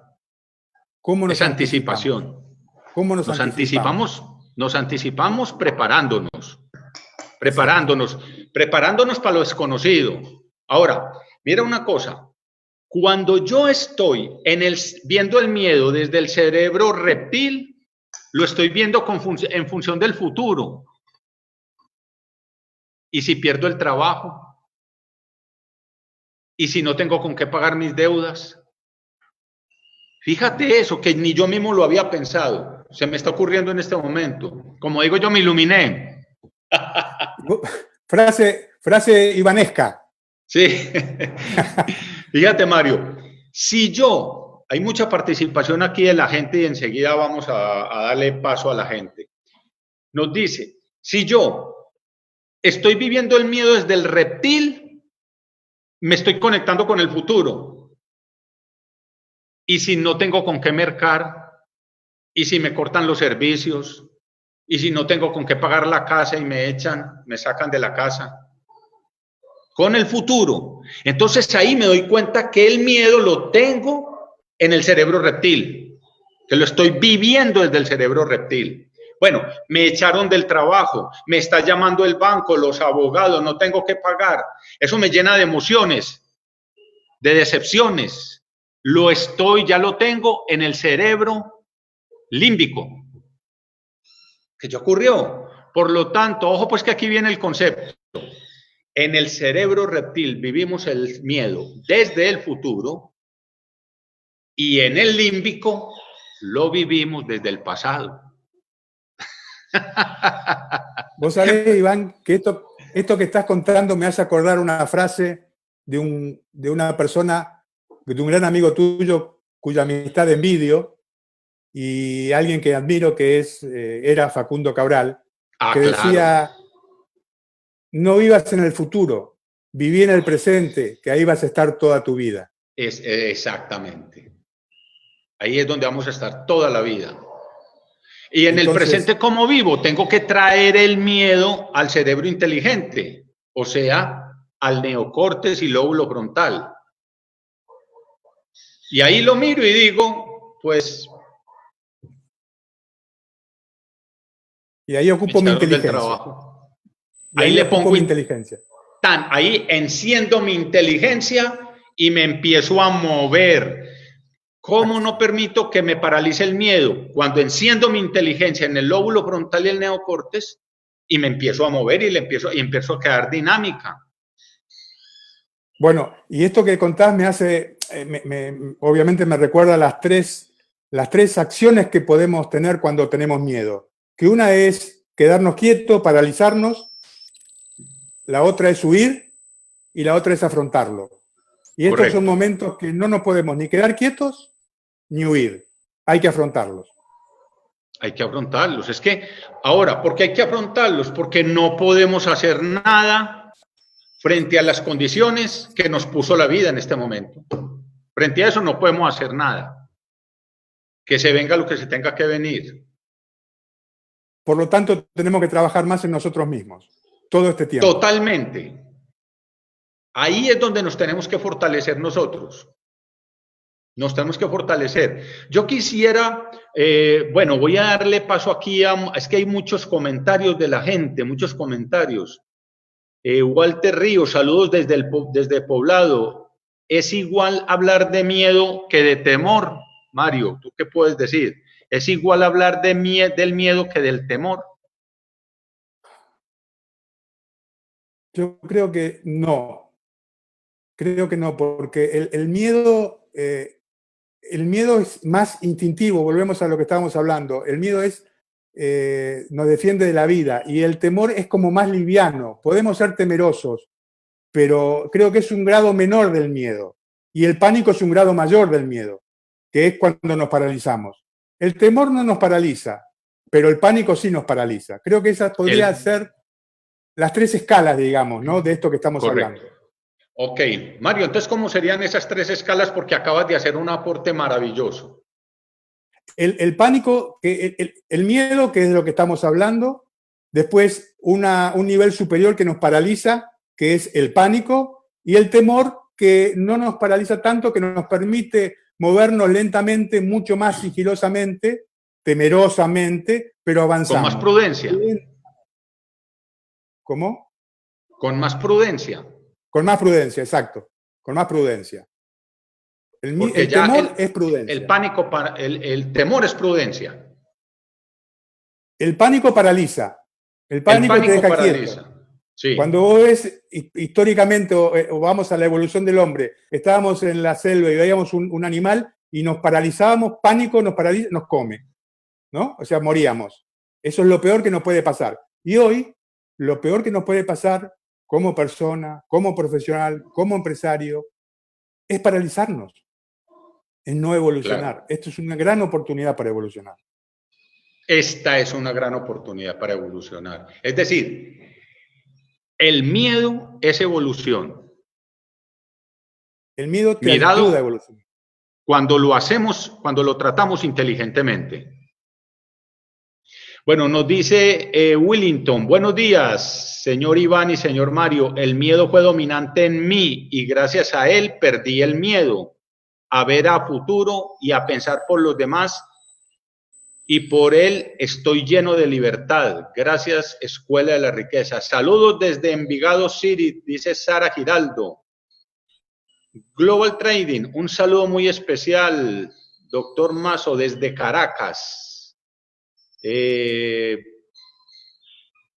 ¿Cómo nos Es anticipamos? anticipación. ¿Cómo nos anticipamos? Nos anticipamos preparándonos, Exacto. preparándonos para lo desconocido. Ahora, mira una cosa. Cuando yo estoy viendo el miedo desde el cerebro reptil, lo estoy viendo en función del futuro. ¿Y si pierdo el trabajo? ¿Y si no tengo con qué pagar mis deudas? Fíjate eso, que ni yo mismo lo había pensado. Se me está ocurriendo en este momento. Como digo, yo me iluminé. Frase ivanesca. Sí. Fíjate, Mario, hay mucha participación aquí de la gente y enseguida vamos a darle paso a la gente. Nos dice, si yo estoy viviendo el miedo desde el reptil, me estoy conectando con el futuro. Y si no tengo con qué mercar, y si me cortan los servicios, y si no tengo con qué pagar la casa y me sacan de la casa, con el futuro. Entonces ahí me doy cuenta que el miedo lo tengo en el cerebro reptil, que lo estoy viviendo desde el cerebro reptil. Bueno, me echaron del trabajo, me está llamando el banco, los abogados, no tengo que pagar. Eso me llena de emociones, de decepciones. Ya lo tengo en el cerebro límbico. ¿Qué ya ocurrió? Por lo tanto, ojo pues que aquí viene el concepto. En el cerebro reptil vivimos el miedo desde el futuro y en el límbico lo vivimos desde el pasado. Vos sabés, Iván, que esto que estás contando me hace acordar una frase de una persona, de un gran amigo tuyo, cuya amistad envidio, y alguien que admiro, que era Facundo Cabral, que Claro. decía, no vivas en el futuro, viví en el presente, que ahí vas a estar toda tu vida. Exactamente. Ahí es donde vamos a estar toda la vida. Y en el Entonces, presente, ¿cómo vivo? Tengo que traer el miedo al cerebro inteligente, o sea, al neocórtex y lóbulo frontal. Y ahí lo miro y digo, pues... Y ahí ocupo mi inteligencia. Y ahí le pongo mi inteligencia. Ahí enciendo mi inteligencia y me empiezo a mover. ¿Cómo no permito que me paralice el miedo? Cuando enciendo mi inteligencia en el lóbulo frontal y el neocórtex y me empiezo a mover y empiezo a quedar dinámica. Bueno, y esto que contás me hace, obviamente me recuerda las tres acciones que podemos tener cuando tenemos miedo. Que una es quedarnos quietos, paralizarnos, la otra es huir y la otra es afrontarlo. Y estos son momentos que no nos podemos ni quedar quietos ni huir. Hay que afrontarlos. Hay que afrontarlos. Es que ahora, ¿por qué hay que afrontarlos? Porque no podemos hacer nada frente a las condiciones que nos puso la vida en este momento. Frente a eso no podemos hacer nada. Que se venga lo que se tenga que venir. Por lo tanto, tenemos que trabajar más en nosotros mismos todo este tiempo. Totalmente. Ahí es donde nos tenemos que fortalecer nosotros. Nos tenemos que fortalecer. Yo quisiera, bueno, voy a darle paso aquí es que hay muchos comentarios de la gente, muchos comentarios. Walter Ríos, saludos desde Poblado. ¿Es igual hablar de miedo que de temor? Mario, ¿tú qué puedes decir? ¿Es igual hablar del miedo que del temor? Yo creo que no. Creo que no, porque el miedo es más instintivo, volvemos a lo que estábamos hablando. El miedo nos defiende de la vida y el temor es como más liviano. Podemos ser temerosos, pero creo que es un grado menor del miedo. Y el pánico es un grado mayor del miedo, que es cuando nos paralizamos. El temor no nos paraliza, pero el pánico sí nos paraliza. Creo que esas podrían ser las 3 escalas, digamos, ¿no? De esto que estamos hablando. Ok, Mario, entonces, ¿cómo serían esas 3 escalas? Porque acabas de hacer un aporte maravilloso. El pánico, el miedo, que es de lo que estamos hablando, después un nivel superior que nos paraliza, que es el pánico, y el temor, que no nos paraliza tanto, que nos permite movernos lentamente, mucho más sigilosamente, temerosamente, pero avanzamos. Con más prudencia. ¿Cómo? Con más prudencia. Con más prudencia, exacto. Con más prudencia. El temor es prudencia. El pánico, el temor es prudencia. El pánico paraliza. El pánico te deja paraliza. Quieto. Sí. Cuando vos ves históricamente, o vamos a la evolución del hombre, estábamos en la selva y veíamos un animal y nos paralizábamos, pánico nos paraliza, nos come, ¿no? O sea, moríamos. Eso es lo peor que nos puede pasar. Y hoy, lo peor que nos puede pasar como persona, como profesional, como empresario, es paralizarnos, es no evolucionar. Claro. Esto es una gran oportunidad para evolucionar. Esta es una gran oportunidad para evolucionar. Es decir, el miedo es evolución. El miedo te ayuda a evolucionar. Cuando lo hacemos, cuando lo tratamos inteligentemente. Bueno, nos dice Willington, buenos días, señor Iván y señor Mario. El miedo fue dominante en mí y gracias a él perdí el miedo a ver a futuro y a pensar por los demás. Y por él estoy lleno de libertad. Gracias, Escuela de la Riqueza. Saludos desde Envigado City, dice Sara Giraldo. Global Trading, un saludo muy especial, doctor Mazo, desde Caracas.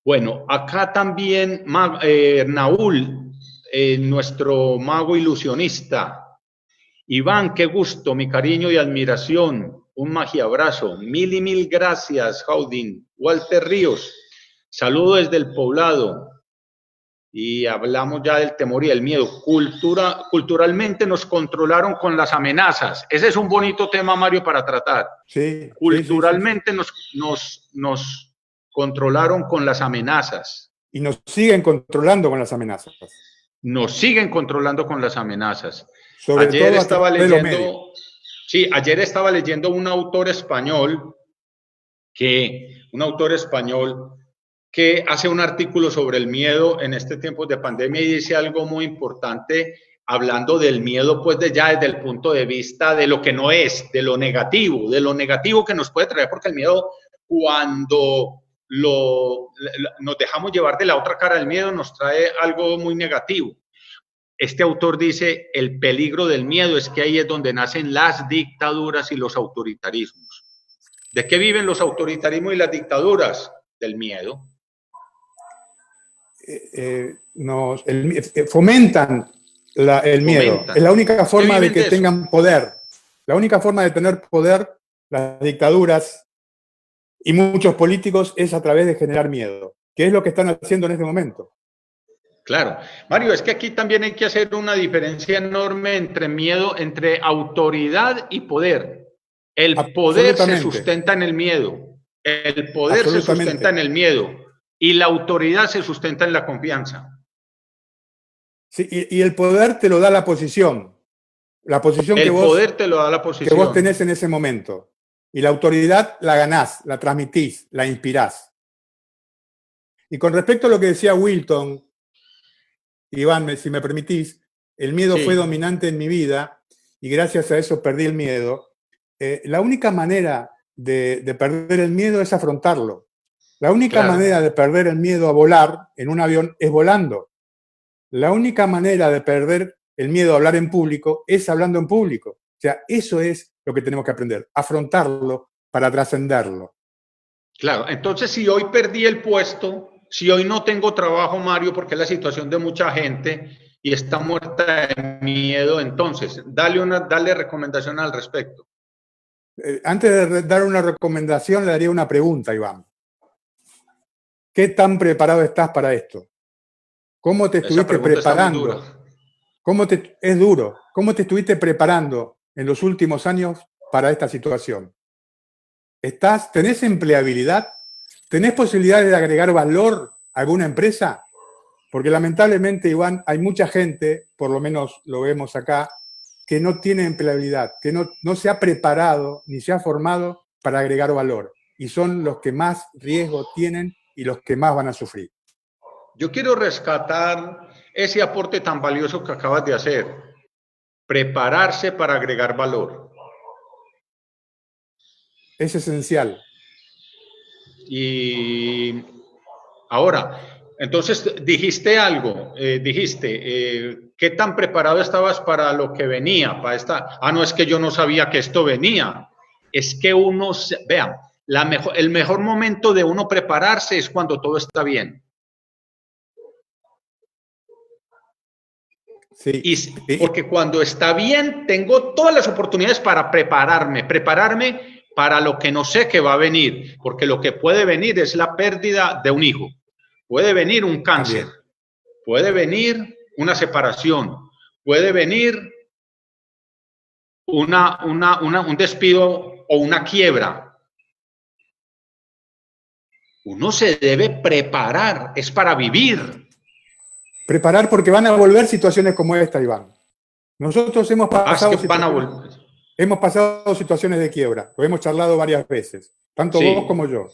Bueno, acá también Naúl, nuestro mago ilusionista. Iván, qué gusto, mi cariño y admiración. Un magiabrazo. Mil y mil gracias, Jaudín. Walter Ríos, saludo desde el Poblado. Y hablamos ya del temor y el miedo. Culturalmente nos controlaron con las amenazas. Ese es un bonito tema, Mario, para tratar. Sí, culturalmente nos controlaron con las amenazas. Y nos siguen controlando con las amenazas. Nos siguen controlando con las amenazas. Sobre ayer todo estaba leyendo, sí, ayer estaba leyendo un autor español que hace un artículo sobre el miedo en este tiempo de pandemia y dice algo muy importante, hablando del miedo, pues ya desde el punto de vista de lo que no es, de lo negativo que nos puede traer, porque el miedo, cuando nos dejamos llevar de la otra cara del miedo, nos trae algo muy negativo. Este autor dice, el peligro del miedo es que ahí es donde nacen las dictaduras y los autoritarismos. ¿De qué viven los autoritarismos y las dictaduras? Del miedo. Fomentan el miedo. Es la única forma de que tengan poder. La única forma de tener poder, las dictaduras y muchos políticos, es a través de generar miedo, que es lo que están haciendo en este momento. Claro. Mario, es que aquí también hay que hacer una diferencia enorme entre miedo, entre autoridad y poder. El poder se sustenta en el miedo. El poder se sustenta en el miedo. Y la autoridad se sustenta en la confianza. Sí, y el poder te lo da la posición. La posición el poder te lo da la posición. Que vos tenés en ese momento. Y la autoridad la ganás, la transmitís, la inspirás. Y con respecto a lo que decía Wilton, Iván, si me permitís, el miedo fue dominante en mi vida y gracias a eso perdí el miedo. La única manera de perder el miedo es afrontarlo. La única manera de perder el miedo a volar en un avión es volando. La única manera de perder el miedo a hablar en público es hablando en público. O sea, eso es lo que tenemos que aprender, afrontarlo para trascenderlo. Claro, entonces si hoy perdí el puesto, si hoy no tengo trabajo, Mario, porque es la situación de mucha gente y está muerta de miedo, entonces, dale recomendación al respecto. Antes de dar una recomendación, le daría una pregunta, Iván. ¿Qué tan preparado estás para esto? ¿Cómo te estuviste preparando? Es duro. ¿Cómo te estuviste preparando en los últimos años para esta situación? ¿Tenés empleabilidad? ¿Tenés posibilidades de agregar valor a alguna empresa? Porque lamentablemente, Iván, hay mucha gente, por lo menos lo vemos acá, que no tiene empleabilidad, que no se ha preparado ni se ha formado para agregar valor. Y son los que más riesgo tienen y los que más van a sufrir. Yo quiero rescatar ese aporte tan valioso que acabas de hacer. Prepararse para agregar valor. Es esencial. Y ahora, entonces dijiste algo, ¿qué tan preparado estabas para lo que venía? Para esta, no, es que yo no sabía que esto venía. Es que vean, el mejor momento de uno prepararse es cuando todo está bien. Sí. Porque cuando está bien, tengo todas las oportunidades para prepararme para lo que no sé que va a venir, porque lo que puede venir es la pérdida de un hijo, puede venir un cáncer, también puede venir una separación, puede venir un despido o una quiebra. Uno se debe preparar, es para vivir. Preparar porque van a volver situaciones como esta, Iván. Nosotros hemos pasado situaciones de quiebra, lo hemos charlado varias veces, tanto vos como yo.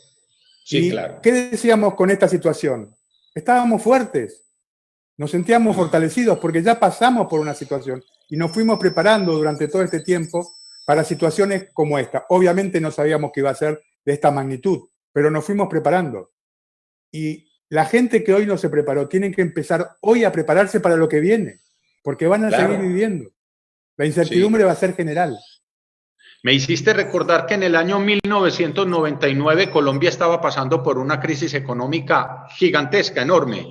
Sí, claro. ¿Qué decíamos con esta situación? Estábamos fuertes, nos sentíamos fortalecidos porque ya pasamos por una situación y nos fuimos preparando durante todo este tiempo para situaciones como esta. Obviamente no sabíamos que iba a ser de esta magnitud, pero nos fuimos preparando. Y la gente que hoy no se preparó tiene que empezar hoy a prepararse para lo que viene, porque van a seguir viviendo. La incertidumbre va a ser general. Me hiciste recordar que en el año 1999 Colombia estaba pasando por una crisis económica gigantesca, enorme.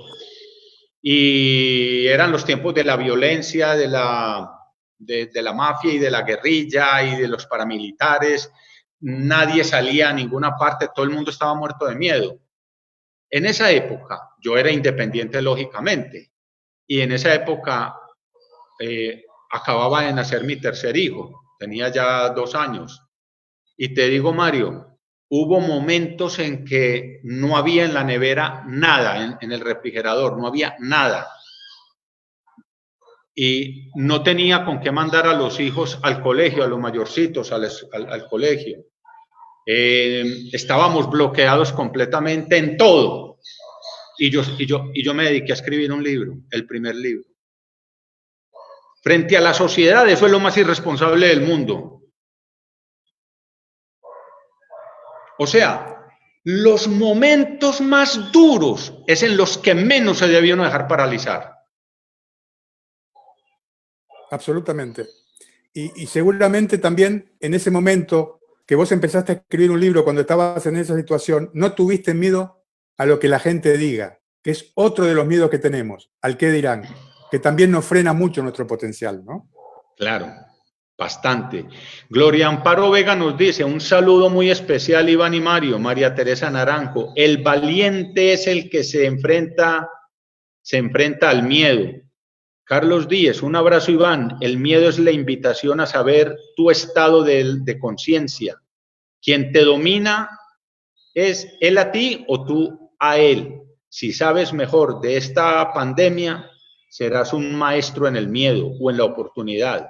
Y eran los tiempos de la violencia, de la mafia y de la guerrilla y de los paramilitares. Nadie salía a ninguna parte, todo el mundo estaba muerto de miedo. En esa época, yo era independiente lógicamente, y en esa época acababa de nacer mi tercer hijo, tenía ya 2 años. Y te digo, Mario, hubo momentos en que no había en la nevera nada, en el refrigerador, no había nada. Y no tenía con qué mandar a los hijos al colegio, a los mayorcitos al colegio. Estábamos bloqueados completamente en todo. Y yo me dediqué a escribir un libro, el primer libro. Frente a la sociedad, eso es lo más irresponsable del mundo. O sea, los momentos más duros es en los que menos se debieron dejar paralizar. Absolutamente. Y seguramente también en ese momento que vos empezaste a escribir un libro cuando estabas en esa situación, no tuviste miedo a lo que la gente diga, que es otro de los miedos que tenemos, al qué dirán, que también nos frena mucho nuestro potencial, ¿no? Claro, bastante. Gloria Amparo Vega nos dice, un saludo muy especial, Iván y Mario. María Teresa Naranjo, el valiente es el que se enfrenta al miedo. Carlos Díez, un abrazo, Iván. El miedo es la invitación a saber tu estado de conciencia. Quien te domina es él a ti o tú a él. Si sabes mejor de esta pandemia, serás un maestro en el miedo o en la oportunidad.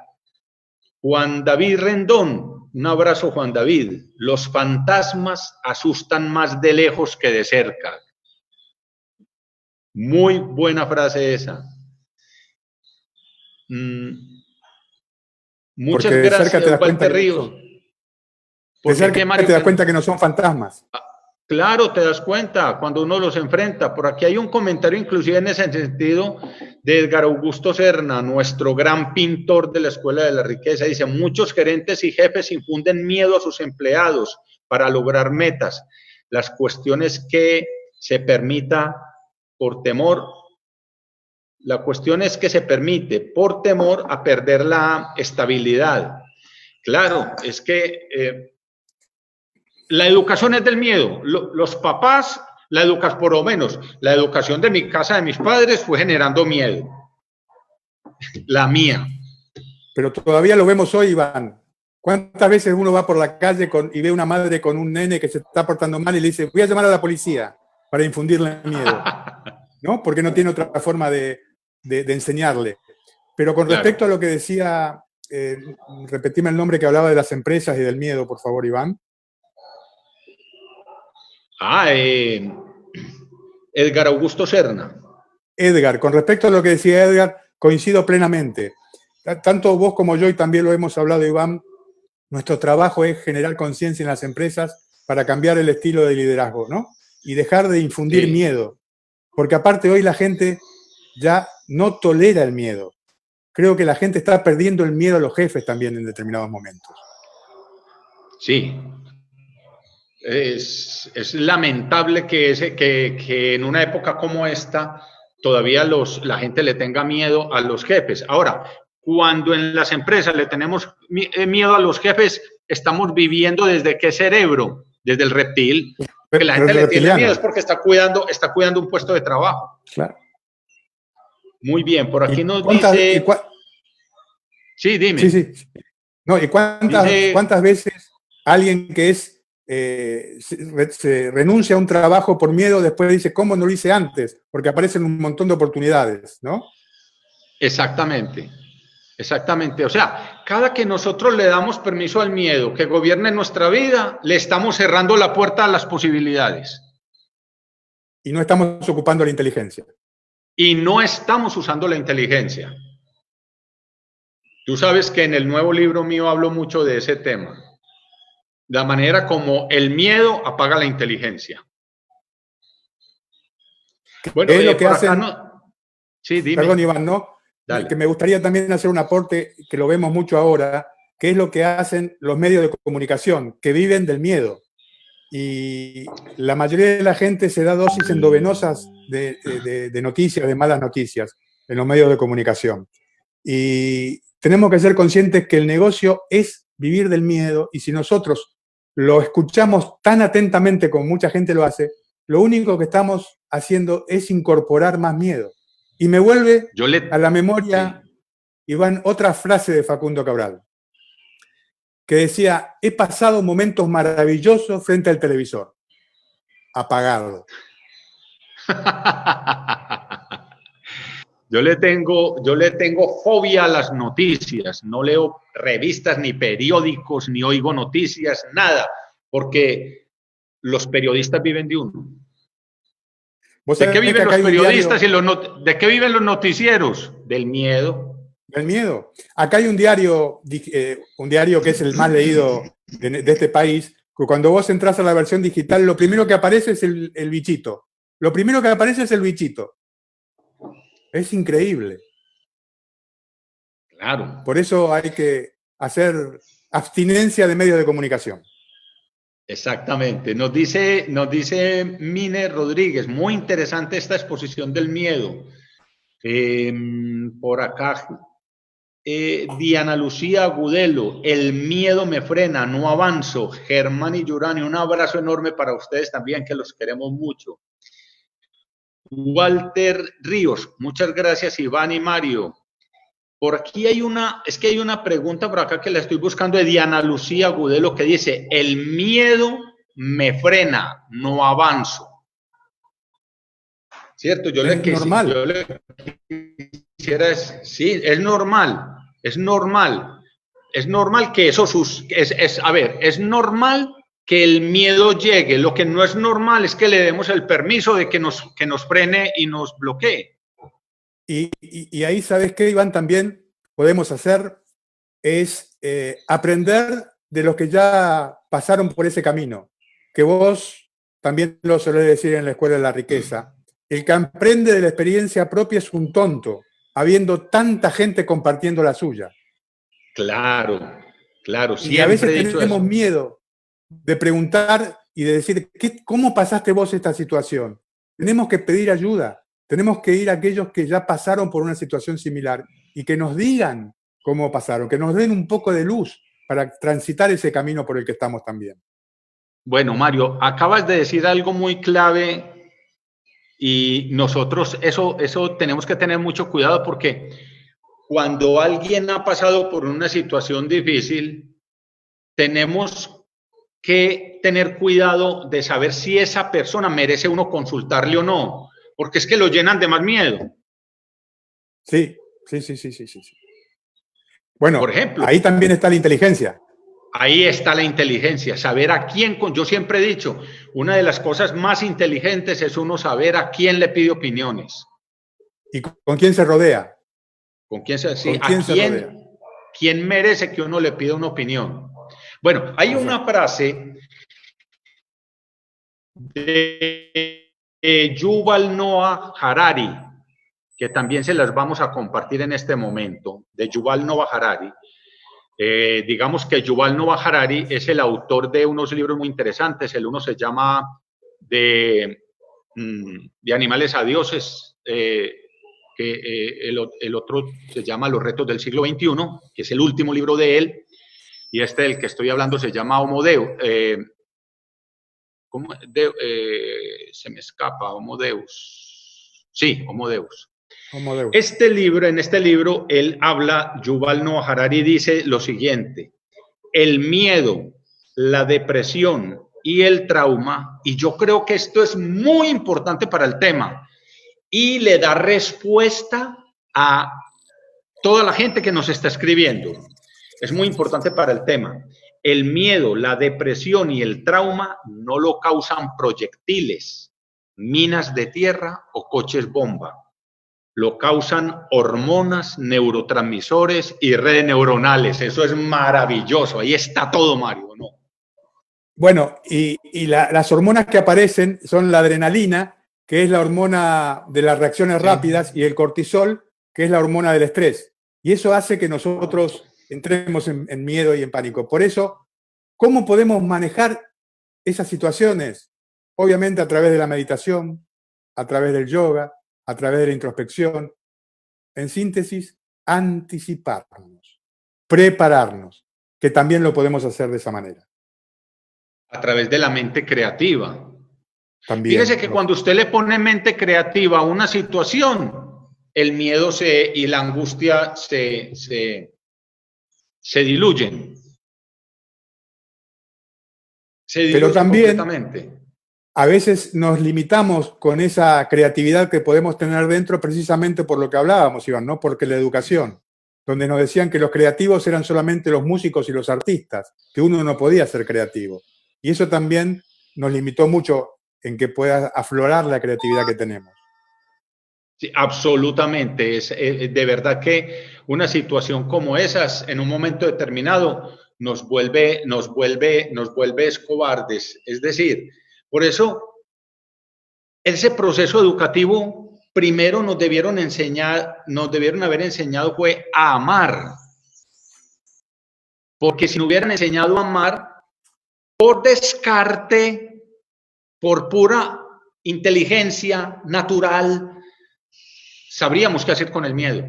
Juan David Rendón, un abrazo, Juan David. Los fantasmas asustan más de lejos que de cerca. Muy buena frase esa. Muchas porque gracias, cerca te das Walter cuenta Ríos. De cerca te das cuenta que no son fantasmas. Claro, te das cuenta cuando uno los enfrenta. Por aquí hay un comentario inclusive en ese sentido de Edgar Augusto Serna, nuestro gran pintor de la Escuela de la Riqueza. Dice, muchos gerentes y jefes infunden miedo a sus empleados para lograr metas. Las cuestiones que se permita por temor. La cuestión es que se permite por temor a perder la estabilidad. Claro, es que la educación es del miedo. Los papás, por lo menos, la educación de mi casa, de mis padres, fue generando miedo. La mía. Pero todavía lo vemos hoy, Iván. ¿Cuántas veces uno va por la calle y ve una madre con un nene que se está portando mal y le dice, voy a llamar a la policía para infundirle miedo? ¿No? Porque no tiene otra forma de enseñarle. Pero con respecto a lo que decía, repetime el nombre que hablaba de las empresas y del miedo, por favor, Iván. Edgar Augusto Serna. Edgar, con respecto a lo que decía Edgar, coincido plenamente. Tanto vos como yo, y también lo hemos hablado, Iván, nuestro trabajo es generar conciencia en las empresas para cambiar el estilo de liderazgo, ¿no? Y dejar de infundir miedo. Porque aparte hoy la gente ya no tolera el miedo. Creo que la gente está perdiendo el miedo a los jefes también en determinados momentos. Sí. Es lamentable que en una época como esta todavía la gente le tenga miedo a los jefes. Ahora, cuando en las empresas le tenemos miedo a los jefes, estamos viviendo ¿desde qué cerebro? Desde el reptil. Que la gente le tiene miedo es porque está cuidando un puesto de trabajo. Claro. Muy bien, por aquí nos dice... Sí, dime. Sí. No, ¿y cuántas veces alguien que se renuncia a un trabajo por miedo, después dice, ¿cómo no lo hice antes? Porque aparecen un montón de oportunidades, ¿no? Exactamente. O sea, cada que nosotros le damos permiso al miedo que gobierne nuestra vida, le estamos cerrando la puerta a las posibilidades. Y no estamos ocupando la inteligencia. Y no estamos usando la inteligencia. Tú sabes que en el nuevo libro mío hablo mucho de ese tema. La manera como el miedo apaga la inteligencia. Bueno, es lo que hacen... Sí, dime. Perdón, Iván, ¿no? Dale. Que me gustaría también hacer un aporte, que lo vemos mucho ahora, que es lo que hacen los medios de comunicación, que viven del miedo. Y la mayoría de la gente se da dosis endovenosas de noticias, de malas noticias, en los medios de comunicación. Y tenemos que ser conscientes que el negocio es vivir del miedo, y si nosotros lo escuchamos tan atentamente como mucha gente lo hace, lo único que estamos haciendo es incorporar más miedo. Y me vuelve a la memoria, sí, Iván, otra frase de Facundo Cabral, que decía, he pasado momentos maravillosos frente al televisor, apagado. Yo le tengo fobia a las noticias, no leo revistas, ni periódicos, ni oigo noticias, nada, porque los periodistas viven de uno. ¿De qué viven los periodistas y de qué viven los noticieros? Del miedo. Del miedo. Acá hay un diario que es el más leído de este país, que cuando vos entras a la versión digital, lo primero que aparece es el bichito. Lo primero que aparece es el bichito. Es increíble. Claro. Por eso hay que hacer abstinencia de medios de comunicación. Exactamente. Nos dice Mine Rodríguez, muy interesante esta exposición del miedo. Por acá, Diana Lucía Agudelo, el miedo me frena, no avanzo. Germán y Yurani, un abrazo enorme para ustedes también, que los queremos mucho. Walter Ríos, muchas gracias Iván y Mario. Por aquí hay una pregunta por acá que la estoy buscando de Diana Lucía Agudelo que dice, el miedo me frena, no avanzo. ¿Cierto? Sí, es normal que eso es normal que el miedo llegue. Lo que no es normal es que le demos el permiso de que nos frene y nos bloquee. Y ahí, ¿sabes qué, Iván? También podemos hacer es aprender de los que ya pasaron por ese camino, que vos también lo solés decir en la Escuela de la Riqueza. El que aprende de la experiencia propia es un tonto, habiendo tanta gente compartiendo la suya. Claro. Y a veces tenemos miedo de preguntar y de decir, ¿cómo pasaste vos esta situación? Tenemos que pedir ayuda. Tenemos que ir a aquellos que ya pasaron por una situación similar y que nos digan cómo pasaron, que nos den un poco de luz para transitar ese camino por el que estamos también. Bueno, Mario, acabas de decir algo muy clave y nosotros eso tenemos que tener mucho cuidado porque cuando alguien ha pasado por una situación difícil, tenemos que tener cuidado de saber si esa persona merece uno consultarle o no, porque es que lo llenan de más miedo. Sí, sí, sí, sí, sí, sí. Bueno, por ejemplo, ahí también está la inteligencia. Ahí está la inteligencia, saber a quién, yo siempre he dicho, una de las cosas más inteligentes es uno saber a quién le pide opiniones. ¿Y con quién se rodea? ¿Con quién se, sí, ¿Con quién a se rodea? quién merece que uno le pida una opinión? Bueno, hay una frase de Yuval Noah Harari, que también se las vamos a compartir en este momento, de Yuval Noah Harari. Digamos que Yuval Noah Harari es el autor de unos libros muy interesantes. El uno se llama de animales a dioses, el otro se llama Los retos del siglo XXI, que es el último libro de él, y este del que estoy hablando se llama Homo Deus. Se me escapa, Homo Deus. Sí, Homo Deus. Homo Deus. En este libro, él habla, Yuval Noah Harari dice lo siguiente: el miedo, la depresión y el trauma, y yo creo que esto es muy importante para el tema, y le da respuesta a toda la gente que nos está escribiendo. Es muy importante para el tema. El miedo, la depresión y el trauma no lo causan proyectiles, minas de tierra o coches bomba. Lo causan hormonas, neurotransmisores y redes neuronales. Eso es maravilloso. Ahí está todo, Mario, ¿no? Bueno, y las hormonas que aparecen son la adrenalina, que es la hormona de las reacciones rápidas, y el cortisol, que es la hormona del estrés. Y eso hace que nosotros entremos en miedo y en pánico. Por eso, ¿cómo podemos manejar esas situaciones? Obviamente a través de la meditación, a través del yoga, a través de la introspección. En síntesis, anticiparnos, prepararnos, que también lo podemos hacer de esa manera. A través de la mente creativa. También. Fíjese que cuando usted le pone mente creativa a una situación, el miedo y la angustia se diluyen. Se diluyen. Pero también, completamente. A veces nos limitamos con esa creatividad que podemos tener dentro precisamente por lo que hablábamos, Iván, ¿no? Porque la educación, donde nos decían que los creativos eran solamente los músicos y los artistas, que uno no podía ser creativo. Y eso también nos limitó mucho en que pueda aflorar la creatividad que tenemos. Sí, absolutamente. Es de verdad que una situación como esas, en un momento determinado, nos vuelve cobardes. Es decir, por eso, ese proceso educativo, primero nos debieron haber enseñado fue a amar. Porque si no hubieran enseñado a amar, por descarte, por pura inteligencia natural, sabríamos qué hacer con el miedo.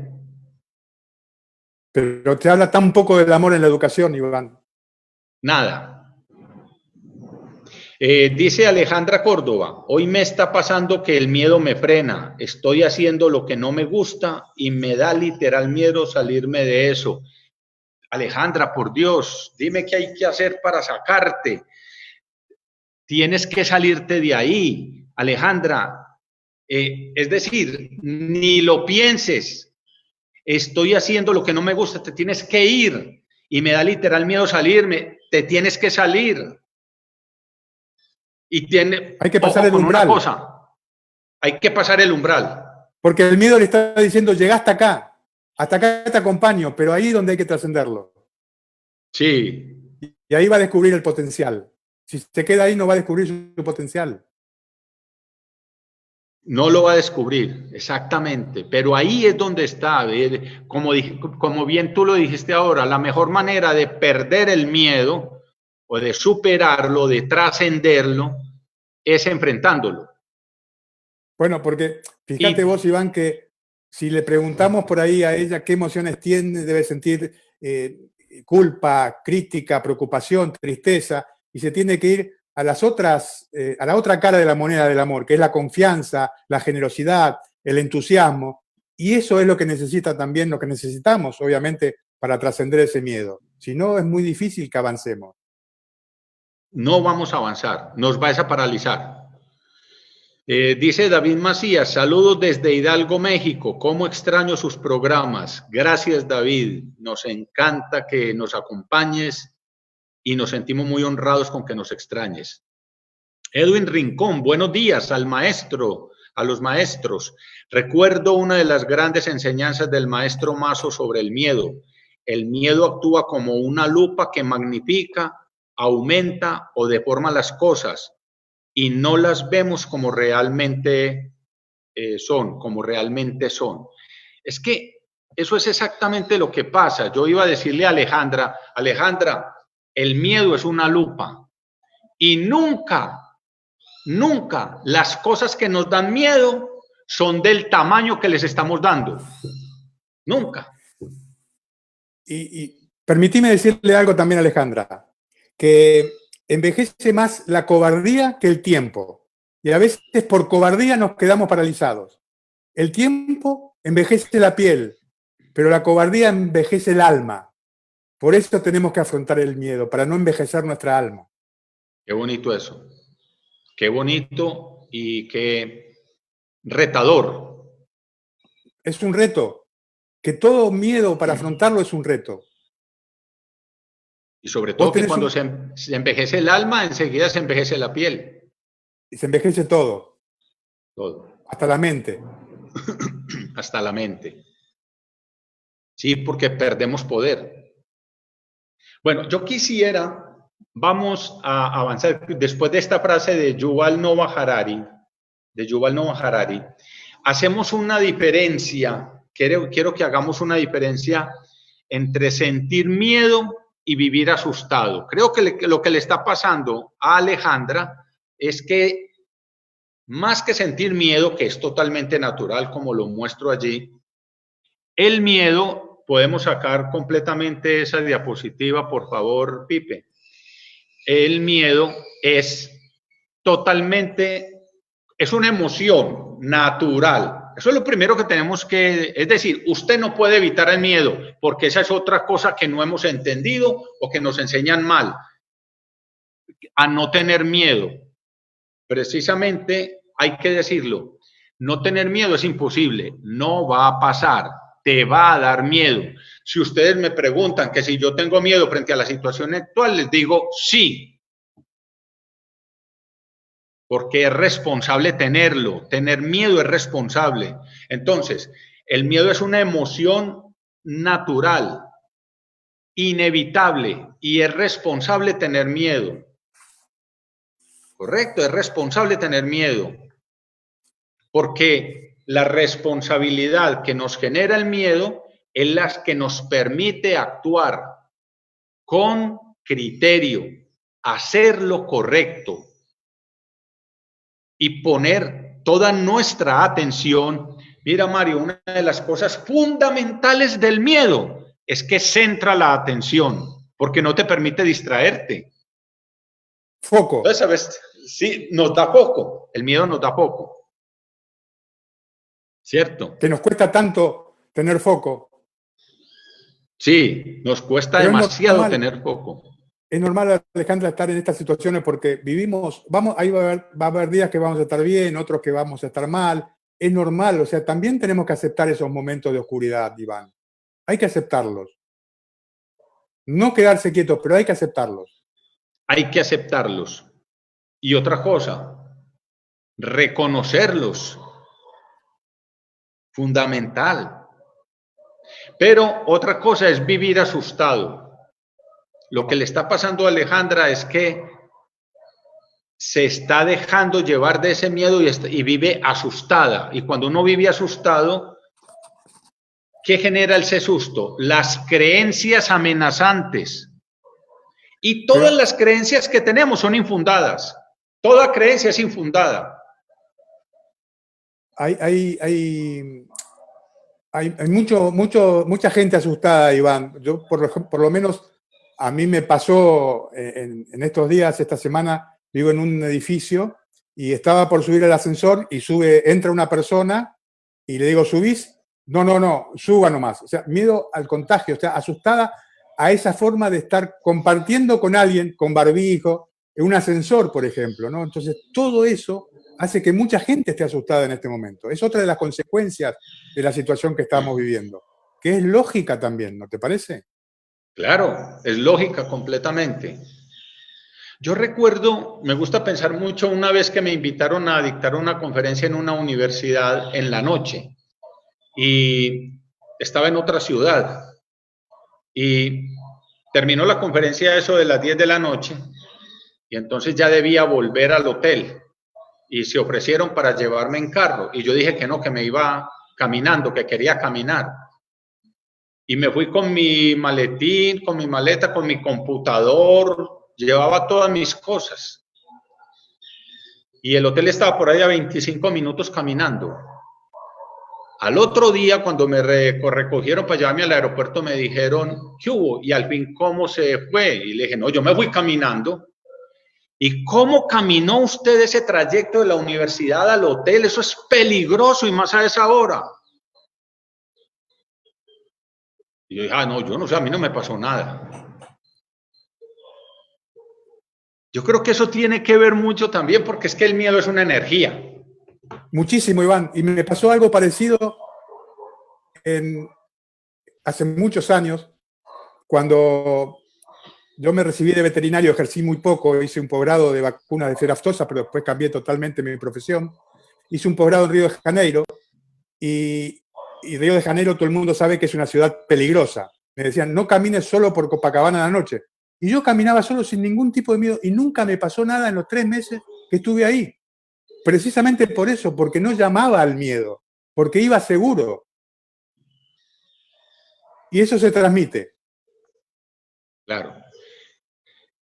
Pero te habla tan poco del amor en la educación, Iván. Nada. Dice Alejandra Córdoba: hoy me está pasando que el miedo me frena, estoy haciendo lo que no me gusta y me da literal miedo salirme de eso. Alejandra, por Dios, dime qué hay que hacer para sacarte. Tienes que salirte de ahí, Alejandra. Es decir, ni lo pienses. Estoy haciendo lo que no me gusta, te tienes que ir. Y me da literal miedo salirme, te tienes que salir. Y hay que pasar el umbral. Una cosa, hay que pasar el umbral. Porque el miedo le está diciendo, llega hasta acá te acompaño, pero ahí es donde hay que trascenderlo. Sí. Y ahí va a descubrir el potencial. Si se queda ahí, no va a descubrir su potencial. No lo va a descubrir, exactamente, pero ahí es donde está, como bien tú lo dijiste ahora, la mejor manera de perder el miedo o de superarlo, de trascenderlo, es enfrentándolo. Bueno, porque fíjate vos, Iván, que si le preguntamos por ahí a ella qué emociones tiene, debe sentir culpa, crítica, preocupación, tristeza, y se tiene que ir a las otras, a la otra cara de la moneda del amor, que es la confianza, la generosidad, el entusiasmo. Y eso es lo que necesita también, lo que necesitamos, obviamente, para trascender ese miedo. Si no, es muy difícil que avancemos. No vamos a avanzar, nos vais a paralizar. Dice David Macías, saludos desde Hidalgo, México. ¿Cómo extraño sus programas? Gracias, David. Nos encanta que nos acompañes y nos sentimos muy honrados con que nos extrañes. Edwin Rincón, buenos días al maestro, a los maestros. Recuerdo una de las grandes enseñanzas del maestro Mazo sobre el miedo. El miedo actúa como una lupa que magnifica, aumenta o deforma las cosas y no las vemos como realmente son. Es que eso es exactamente lo que pasa. Yo iba a decirle a Alejandra, el miedo es una lupa y nunca las cosas que nos dan miedo son del tamaño que les estamos dando. Nunca. Y permitime decirle algo también, Alejandra, que envejece más la cobardía que el tiempo. Y a veces por cobardía nos quedamos paralizados. El tiempo envejece la piel, pero la cobardía envejece el alma. Por eso tenemos que afrontar el miedo, para no envejecer nuestra alma. Qué bonito eso. Qué bonito y qué retador. Es un reto. Que todo miedo para afrontarlo es un reto. Y sobre todo que cuando se envejece el alma, enseguida se envejece la piel. Y se envejece todo. Todo. Hasta la mente. Hasta la mente. Sí, porque perdemos poder. Bueno, yo quisiera, vamos a avanzar después de esta frase de Yuval Noah Harari, hacemos una diferencia, quiero que hagamos una diferencia entre sentir miedo y vivir asustado. Creo que lo que le está pasando a Alejandra es que más que sentir miedo, que es totalmente natural como lo muestro allí, el miedo, podemos sacar completamente esa diapositiva, por favor, Pipe. El miedo es totalmente, es una emoción natural. Eso es lo primero que tenemos que, es decir, usted no puede evitar el miedo, porque esa es otra cosa que no hemos entendido o que nos enseñan mal, a no tener miedo. Precisamente hay que decirlo, no tener miedo es imposible, no va a pasar, te va a dar miedo. Si ustedes me preguntan que si yo tengo miedo frente a la situación actual, les digo sí. Porque es responsable tenerlo, tener miedo es responsable. Entonces, el miedo es una emoción natural, inevitable, y es responsable tener miedo. Correcto, es responsable tener miedo. Porque la responsabilidad que nos genera el miedo es la que nos permite actuar con criterio, hacer lo correcto y poner toda nuestra atención. Mira, Mario, una de las cosas fundamentales del miedo es que centra la atención, porque no te permite distraerte. Foco. Entonces, ¿sabes? Sí, nos da poco. El miedo nos da poco. ¿Cierto? Que nos cuesta tanto tener foco. Sí, nos cuesta demasiado tener foco. Es normal, Alejandra, estar en estas situaciones porque vivimos, ahí va a haber días que vamos a estar bien, otros que vamos a estar mal. Es normal, o sea, también tenemos que aceptar esos momentos de oscuridad, Iván. Hay que aceptarlos. No quedarse quietos, pero hay que aceptarlos. Hay que aceptarlos. Y otra cosa, reconocerlos. Fundamental. Pero otra cosa es vivir asustado. Lo que le está pasando a Alejandra es que se está dejando llevar de ese miedo y vive asustada. Y cuando uno vive asustado, ¿qué genera ese susto? Las creencias amenazantes. Y todas las creencias que tenemos son infundadas. Toda creencia es infundada. Hay mucha gente asustada, Iván. Yo, por lo menos, a mí me pasó en estos días, esta semana, vivo en un edificio y estaba por subir el ascensor y entra una persona y le digo, ¿subís? No, suba nomás. O sea, miedo al contagio, o sea, asustada a esa forma de estar compartiendo con alguien, con barbijo, en un ascensor, por ejemplo, ¿no? Entonces, todo eso hace que mucha gente esté asustada en este momento. Es otra de las consecuencias de la situación que estamos viviendo, que es lógica también, ¿no te parece? Claro, es lógica completamente. Yo recuerdo, me gusta pensar mucho una vez que me invitaron a dictar una conferencia en una universidad en la noche y estaba en otra ciudad y terminó la conferencia eso de las 10 de la noche y entonces ya debía volver al hotel y se ofrecieron para llevarme en carro y yo dije que no, que me iba caminando, que quería caminar. Y me fui con mi maletín, con mi maleta, con mi computador, llevaba todas mis cosas. Y el hotel estaba por ahí a 25 minutos caminando. Al otro día, cuando me recogieron para llevarme al aeropuerto, me dijeron, ¿qué hubo? Y al fin, ¿cómo se fue? Y le dije, no, yo me fui caminando. ¿Y cómo caminó usted ese trayecto de la universidad al hotel? Eso es peligroso y más a esa hora. Y yo dije, no, yo no sé, a mí no me pasó nada. Yo creo que eso tiene que ver mucho también porque es que el miedo es una energía. Muchísimo, Iván. Y me pasó algo parecido hace muchos años, cuando yo me recibí de veterinario, ejercí muy poco, hice un posgrado de vacunas de fieras aftosas, pero después cambié totalmente mi profesión. Hice un posgrado en Río de Janeiro y Río de Janeiro todo el mundo sabe que es una ciudad peligrosa. Me decían, no camines solo por Copacabana a la noche. Y yo caminaba solo sin ningún tipo de miedo y nunca me pasó nada en los 3 meses que estuve ahí. Precisamente por eso, porque no llamaba al miedo, porque iba seguro. Y eso se transmite. Claro.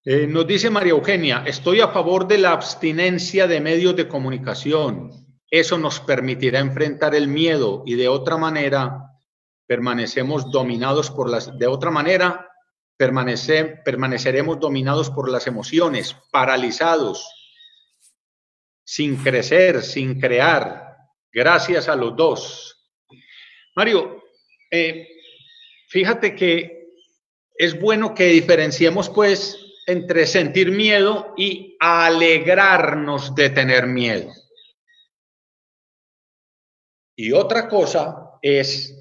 Nos dice María Eugenia, estoy a favor de la abstinencia de medios de comunicación. Eso nos permitirá enfrentar el miedo y de otra manera permaneceremos dominados por las emociones, paralizados, sin crecer, sin crear, gracias a los dos. Mario, fíjate que es bueno que diferenciemos pues entre sentir miedo y alegrarnos de tener miedo. Y otra cosa es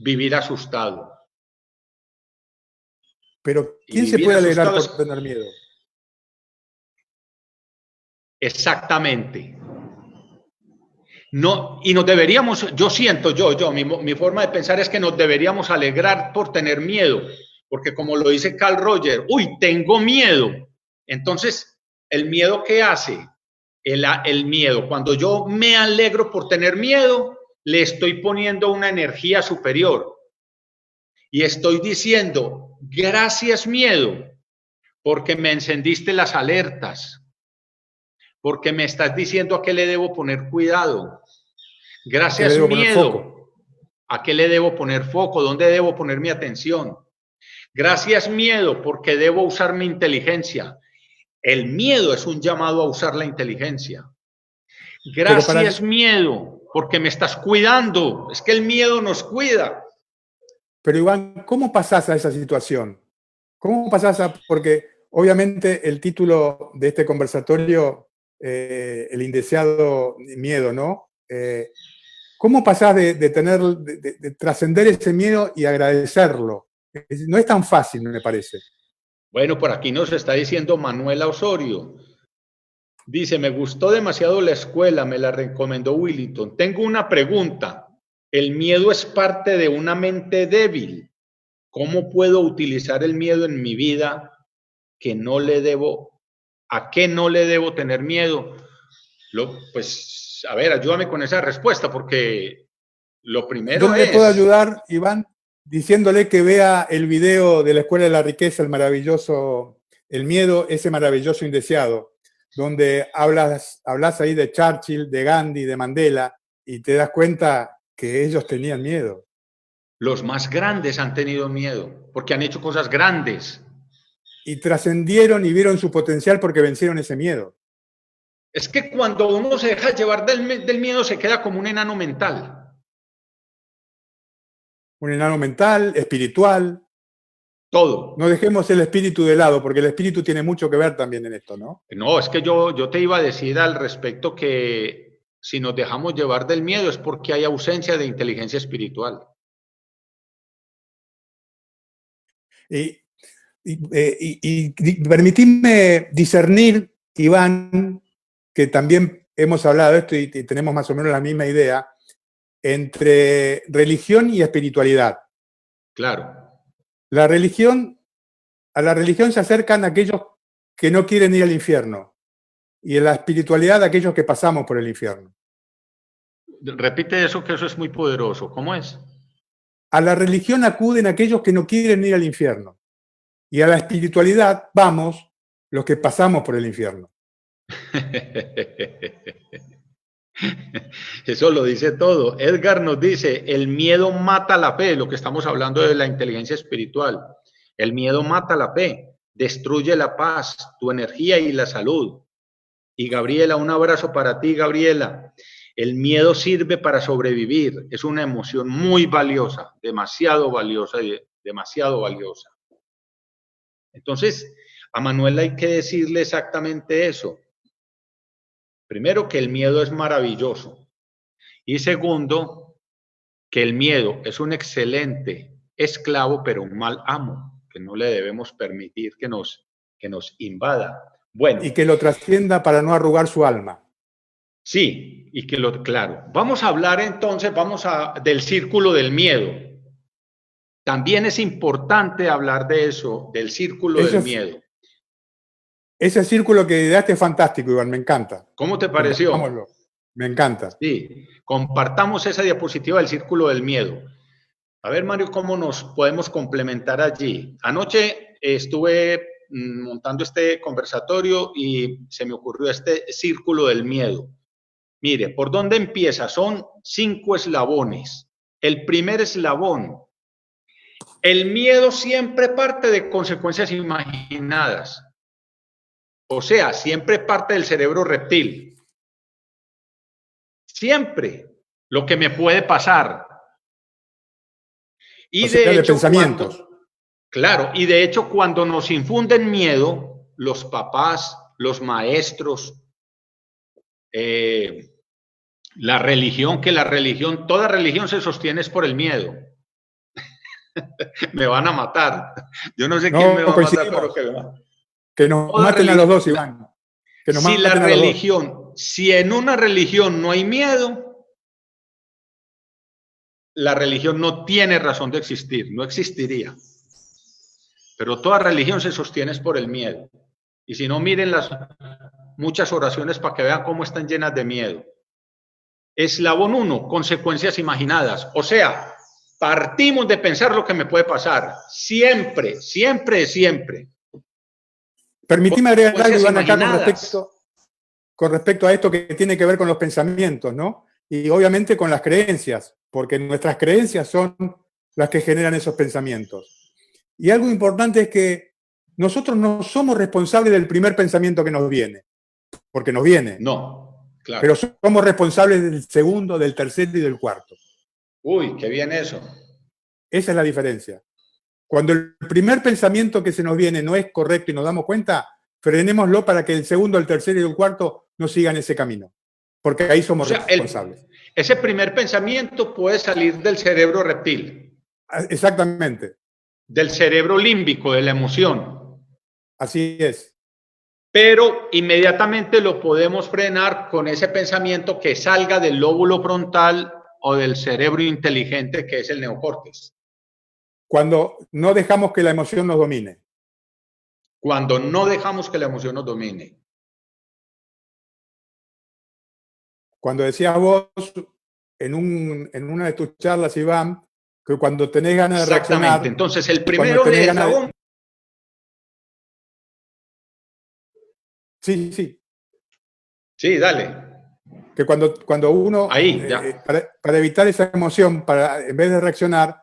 vivir asustado. Pero ¿quién se puede alegrar por tener miedo? Exactamente. No, y nos deberíamos, yo siento, mi forma de pensar es que nos deberíamos alegrar por tener miedo, porque como lo dice Carl Rogers, tengo miedo. Entonces, ¿el miedo qué hace? El miedo, cuando yo me alegro por tener miedo, le estoy poniendo una energía superior. Y estoy diciendo, gracias miedo, porque me encendiste las alertas, porque me estás diciendo a qué le debo poner cuidado. Gracias miedo, ¿a qué le debo poner foco? ¿Dónde debo poner mi atención? Gracias miedo, porque debo usar mi inteligencia. El miedo es un llamado a usar la inteligencia. Gracias miedo, porque me estás cuidando. Es que el miedo nos cuida. Pero Iván, ¿cómo pasás a esa situación? ¿Cómo pasás porque obviamente el título de este conversatorio, el indeseado miedo, ¿no? ¿Cómo pasás de trascender ese miedo y agradecerlo? No es tan fácil, me parece. Bueno, por aquí nos está diciendo Manuela Osorio. Dice, me gustó demasiado la escuela, me la recomendó Willington. Tengo una pregunta. ¿El miedo es parte de una mente débil? ¿Cómo puedo utilizar el miedo en mi vida? ¿A qué no le debo tener miedo? Pues, a ver, ayúdame con esa respuesta, porque lo primero ¿Dónde puedo ayudar, Iván? Diciéndole que vea el video de la Escuela de la Riqueza, el miedo, ese maravilloso indeseado, donde hablas ahí de Churchill, de Gandhi, de Mandela, y te das cuenta que ellos tenían miedo. Los más grandes han tenido miedo, porque han hecho cosas grandes. Y trascendieron y vieron su potencial porque vencieron ese miedo. Es que cuando uno se deja llevar del miedo, se queda como un enano mental. un enano mental, espiritual. Todo. No dejemos el espíritu de lado, porque el espíritu tiene mucho que ver también en esto, ¿no? No, es que yo te iba a decir al respecto que si nos dejamos llevar del miedo es porque hay ausencia de inteligencia espiritual. Y permitidme discernir, Iván, que también hemos hablado de esto y tenemos más o menos la misma idea, entre religión y espiritualidad. Claro. A la religión se acercan aquellos que no quieren ir al infierno, y en la espiritualidad aquellos que pasamos por el infierno. Repite eso, que eso es muy poderoso. ¿Cómo es? A la religión acuden aquellos que no quieren ir al infierno, y a la espiritualidad vamos los que pasamos por el infierno. Eso lo dice todo. Edgar nos dice, el miedo mata la fe, lo que estamos hablando de la inteligencia espiritual. El miedo mata la fe, destruye la paz, tu energía y la salud. Y Gabriela, un abrazo para ti, Gabriela. El miedo sirve para sobrevivir, es una emoción muy valiosa, demasiado valiosa y demasiado valiosa. Entonces, a Manuel hay que decirle exactamente eso. Primero, que el miedo es maravilloso. Y segundo, que el miedo es un excelente esclavo, pero un mal amo, que no le debemos permitir que nos invada. Bueno. Y que lo trascienda para no arrugar su alma. Sí, y que claro. Vamos a hablar entonces, del círculo del miedo. También es importante hablar de eso, del círculo del miedo. Ese círculo que ideaste es fantástico, Iván, me encanta. ¿Cómo te pareció? Me encanta. Sí, compartamos esa diapositiva del círculo del miedo. A ver, Mario, ¿cómo nos podemos complementar allí? Anoche estuve montando este conversatorio y se me ocurrió este círculo del miedo. Mire, ¿por dónde empieza? Son 5 eslabones. El primer eslabón. El miedo siempre parte de consecuencias imaginadas. O sea, siempre parte del cerebro reptil. Siempre lo que me puede pasar. Y de hecho, pensamientos. Claro, y de hecho cuando nos infunden miedo, los papás, los maestros, la religión, toda religión se sostiene es por el miedo. Me van a matar. Yo no sé quién me va a matar, pero que nos maten a los dos, Iván. Que nos si la religión, si en una religión no hay miedo, la religión no tiene razón de existir, no existiría. Pero toda religión se sostiene es por el miedo. Y si no, miren las muchas oraciones para que vean cómo están llenas de miedo. Eslabón 1, consecuencias imaginadas. O sea, partimos de pensar lo que me puede pasar. Siempre, siempre, siempre. Permitime agregar algo, Iván, acá con respecto a esto que tiene que ver con los pensamientos, ¿no? Y obviamente con las creencias, porque nuestras creencias son las que generan esos pensamientos. Y algo importante es que nosotros no somos responsables del primer pensamiento que nos viene, porque nos viene. No, claro. Pero somos responsables del segundo, del tercero y del cuarto. Uy, qué bien eso. Esa es la diferencia. Cuando el primer pensamiento que se nos viene no es correcto y nos damos cuenta, frenémoslo para que el segundo, el tercero y el cuarto no sigan ese camino. Porque ahí somos responsables. Ese primer pensamiento puede salir del cerebro reptil. Exactamente. Del cerebro límbico, de la emoción. Así es. Pero inmediatamente lo podemos frenar con ese pensamiento que salga del lóbulo frontal o del cerebro inteligente, que es el neocórtex. Cuando no dejamos que la emoción nos domine. Cuando no dejamos que la emoción nos domine. Cuando decías vos en una de tus charlas, Iván, que cuando tenés ganas de reaccionar... Exactamente. Entonces, el primero de eslabón... Sí. Sí, dale. Que cuando uno... Ahí, ya. Para evitar esa emoción, en vez de reaccionar,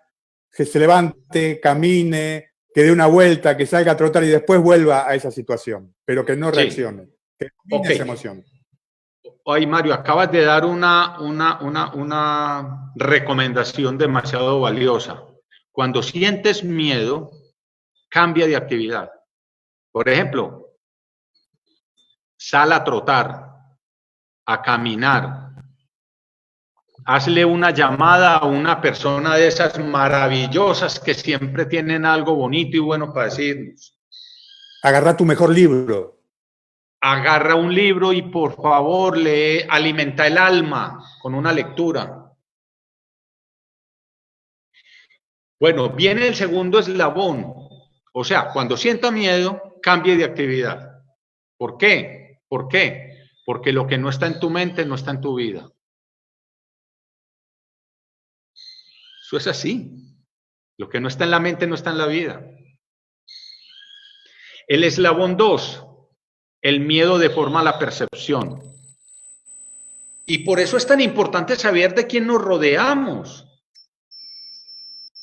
que se levante, camine, que dé una vuelta, que salga a trotar y después vuelva a esa situación, pero que no reaccione. Sí. Que domine esa emoción. Ay, Mario, acabas de dar una recomendación demasiado valiosa. Cuando sientes miedo, cambia de actividad. Por ejemplo, sal a trotar, a caminar. Hazle una llamada a una persona de esas maravillosas que siempre tienen algo bonito y bueno para decirnos. Agarra tu mejor libro. Agarra un libro y por favor lee, alimenta el alma con una lectura. Bueno, viene el segundo eslabón. O sea, cuando sienta miedo, cambie de actividad. ¿Por qué? ¿Por qué? Porque lo que no está en tu mente no está en tu vida. Eso es así. Lo que no está en la mente no está en la vida. El eslabón 2, el miedo deforma la percepción. Y por eso es tan importante saber de quién nos rodeamos.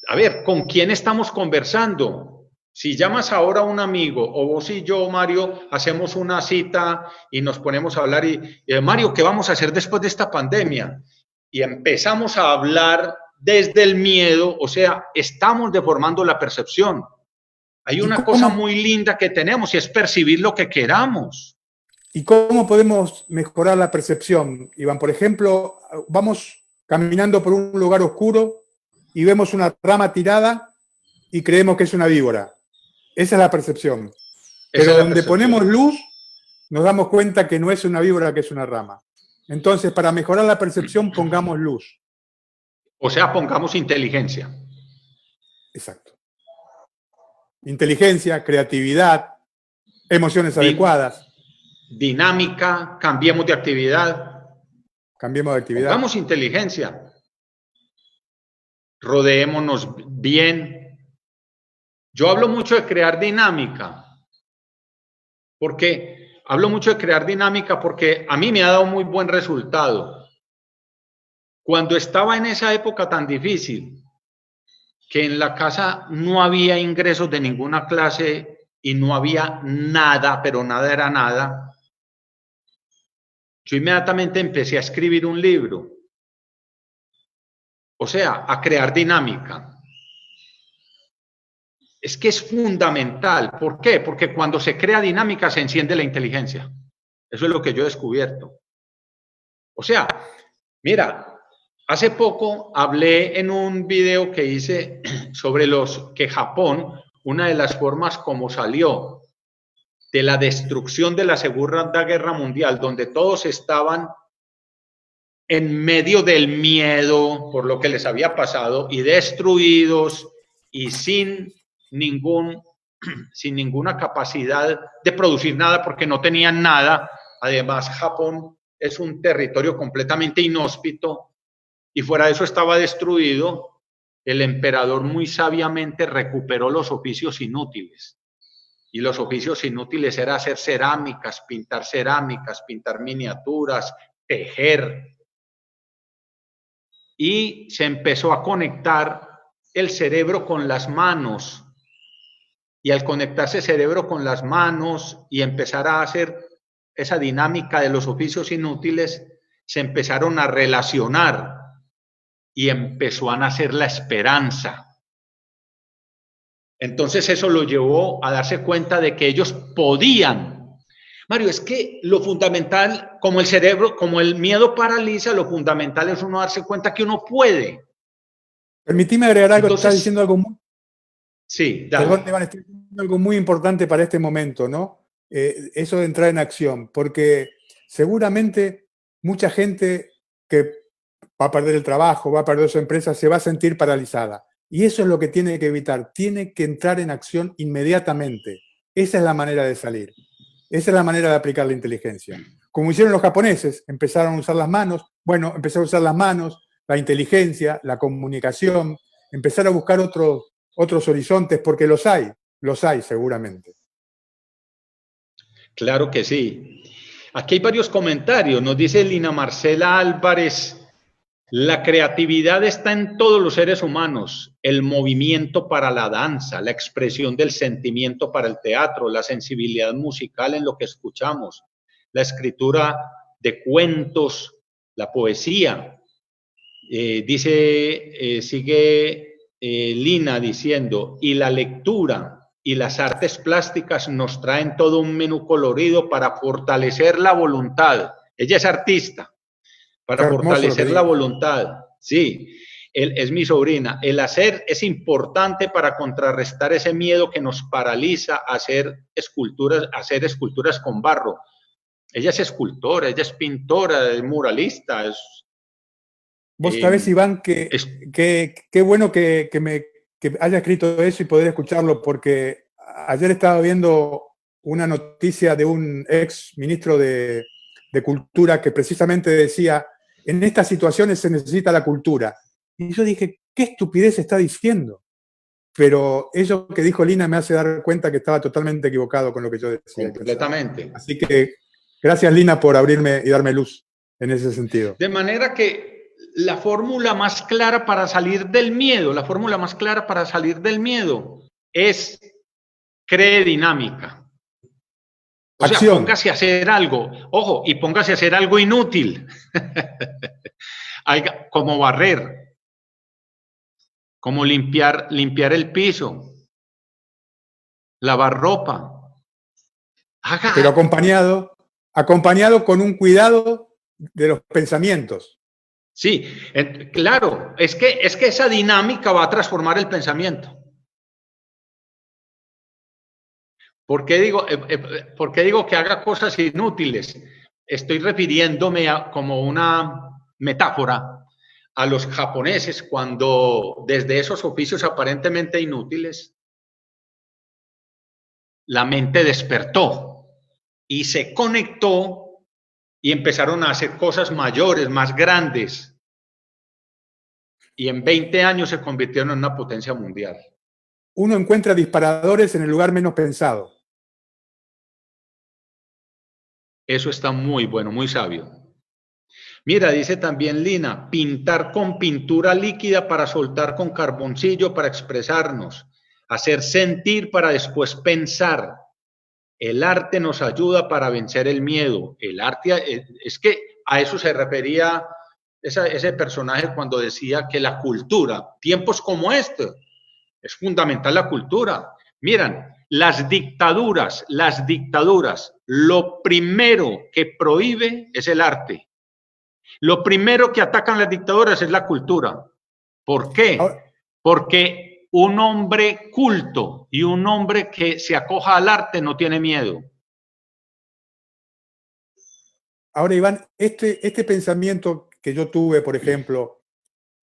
A ver, ¿con quién estamos conversando? Si llamas ahora a un amigo, o vos y yo, Mario, hacemos una cita y nos ponemos a hablar y Mario, ¿qué vamos a hacer después de esta pandemia? Y empezamos a hablar desde el miedo, o sea, estamos deformando la percepción. Hay una cosa muy linda que tenemos y es percibir lo que queramos. ¿Y cómo podemos mejorar la percepción, Iván? Por ejemplo, vamos caminando por un lugar oscuro y vemos una rama tirada y creemos que es una víbora. Esa es la percepción. Pero donde ponemos luz, nos damos cuenta que no es una víbora, que es una rama. Entonces, para mejorar la percepción, pongamos luz. O sea, pongamos inteligencia. Exacto. Inteligencia, creatividad, emociones adecuadas. Dinámica, cambiemos de actividad. Cambiemos de actividad. Pongamos inteligencia. Rodeémonos bien. Yo hablo mucho de crear dinámica. Porque a mí me ha dado muy buen resultado. Cuando estaba en esa época tan difícil, que en la casa no había ingresos de ninguna clase y no había nada, pero nada era nada, yo inmediatamente empecé a escribir un libro. O sea, a crear dinámica. Es que es fundamental. ¿Por qué? Porque cuando se crea dinámica se enciende la inteligencia. Eso es lo que yo he descubierto. O sea, mira, hace poco hablé en un video que hice sobre que Japón, una de las formas como salió de la destrucción de la Segunda Guerra Mundial, donde todos estaban en medio del miedo por lo que les había pasado y destruidos y sin ninguna capacidad de producir nada porque no tenían nada. Además, Japón es un territorio completamente inhóspito y fuera de eso estaba destruido. El emperador muy sabiamente recuperó los oficios inútiles. Y los oficios inútiles era hacer cerámicas, pintar miniaturas, tejer. Y se empezó a conectar el cerebro con las manos. Y al conectarse el cerebro con las manos y empezar a hacer esa dinámica de los oficios inútiles, se empezaron a relacionar y empezó a nacer la esperanza. Entonces eso lo llevó a darse cuenta de que ellos podían. Mario, es que lo fundamental, como el cerebro, como el miedo paraliza, lo fundamental es uno darse cuenta que uno puede. Permitime agregar algo. Entonces, estás diciendo algo muy... Sí, dale. Perdón, Iván, estoy diciendo algo muy importante para este momento, ¿no? Eso de entrar en acción, porque seguramente mucha gente que va a perder el trabajo, va a perder su empresa, se va a sentir paralizada. Y eso es lo que tiene que evitar. Tiene que entrar en acción inmediatamente. Esa es la manera de salir. Esa es la manera de aplicar la inteligencia. Como hicieron los japoneses, empezaron a usar las manos. Bueno, empezar a usar las manos, la inteligencia, la comunicación, empezar a buscar otros horizontes, porque los hay seguramente. Claro que sí. Aquí hay varios comentarios. Nos dice Lina Marcela Álvarez: la creatividad está en todos los seres humanos, el movimiento para la danza, la expresión del sentimiento para el teatro, la sensibilidad musical en lo que escuchamos, la escritura de cuentos, la poesía. Sigue Lina diciendo, y la lectura y las artes plásticas nos traen todo un menú colorido para fortalecer la voluntad. Ella es artista, para fortalecer la voluntad. Sí, es mi sobrina. El hacer es importante para contrarrestar ese miedo que nos paraliza a hacer esculturas con barro. Ella es escultora, ella es pintora, es muralista. Vos sabés, Iván, que qué bueno que haya escrito eso y poder escucharlo, porque ayer estaba viendo una noticia de un ex ministro de Cultura que precisamente decía, en estas situaciones se necesita la cultura. Y yo dije, ¿qué estupidez está diciendo? Pero eso que dijo Lina me hace dar cuenta que estaba totalmente equivocado con lo que yo decía. Completamente. Así que gracias, Lina, por abrirme y darme luz en ese sentido. De manera que la fórmula más clara para salir del miedo, es cree dinámica. O sea, póngase a hacer algo, ojo, y póngase a hacer algo inútil, como barrer, como limpiar el piso, lavar ropa. Pero acompañado con un cuidado de los pensamientos. Sí, claro, es que esa dinámica va a transformar el pensamiento. ¿Por qué digo que haga cosas inútiles? Estoy refiriéndome como una metáfora a los japoneses cuando desde esos oficios aparentemente inútiles la mente despertó y se conectó y empezaron a hacer cosas mayores, más grandes, y en 20 años se convirtieron en una potencia mundial. Uno encuentra disparadores en el lugar menos pensado. Eso está muy bueno, muy sabio. Mira, dice también Lina, pintar con pintura líquida para soltar con carboncillo para expresarnos, hacer sentir para después pensar. El arte nos ayuda para vencer el miedo. El arte, es que a eso se refería ese personaje cuando decía que la cultura, tiempos como este, es fundamental la cultura. Miran, las dictaduras, lo primero que prohíbe es el arte. Lo primero que atacan las dictaduras es la cultura. ¿Por qué? Porque un hombre culto y un hombre que se acoja al arte no tiene miedo. Ahora, Iván, este pensamiento que yo tuve, por ejemplo,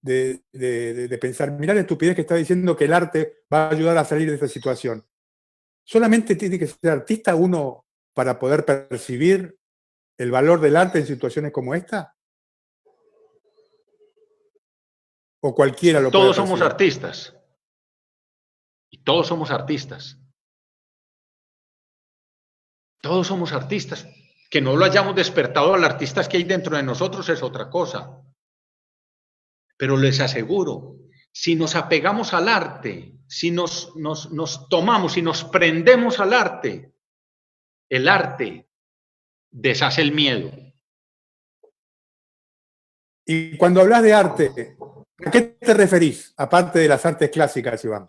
de pensar, mirá la estupidez que está diciendo que el arte va a ayudar a salir de esta situación. ¿Solamente tiene que ser artista uno para poder percibir el valor del arte en situaciones como esta? ¿O cualquiera lo puede percibir? Todos somos artistas. Y todos somos artistas. Todos somos artistas. Que no lo hayamos despertado al artista que hay dentro de nosotros es otra cosa. Pero les aseguro, si nos apegamos al arte, si nos tomamos y nos prendemos al arte, el arte deshace el miedo. Y cuando hablas de arte, ¿a qué te referís? Aparte de las artes clásicas, Iván.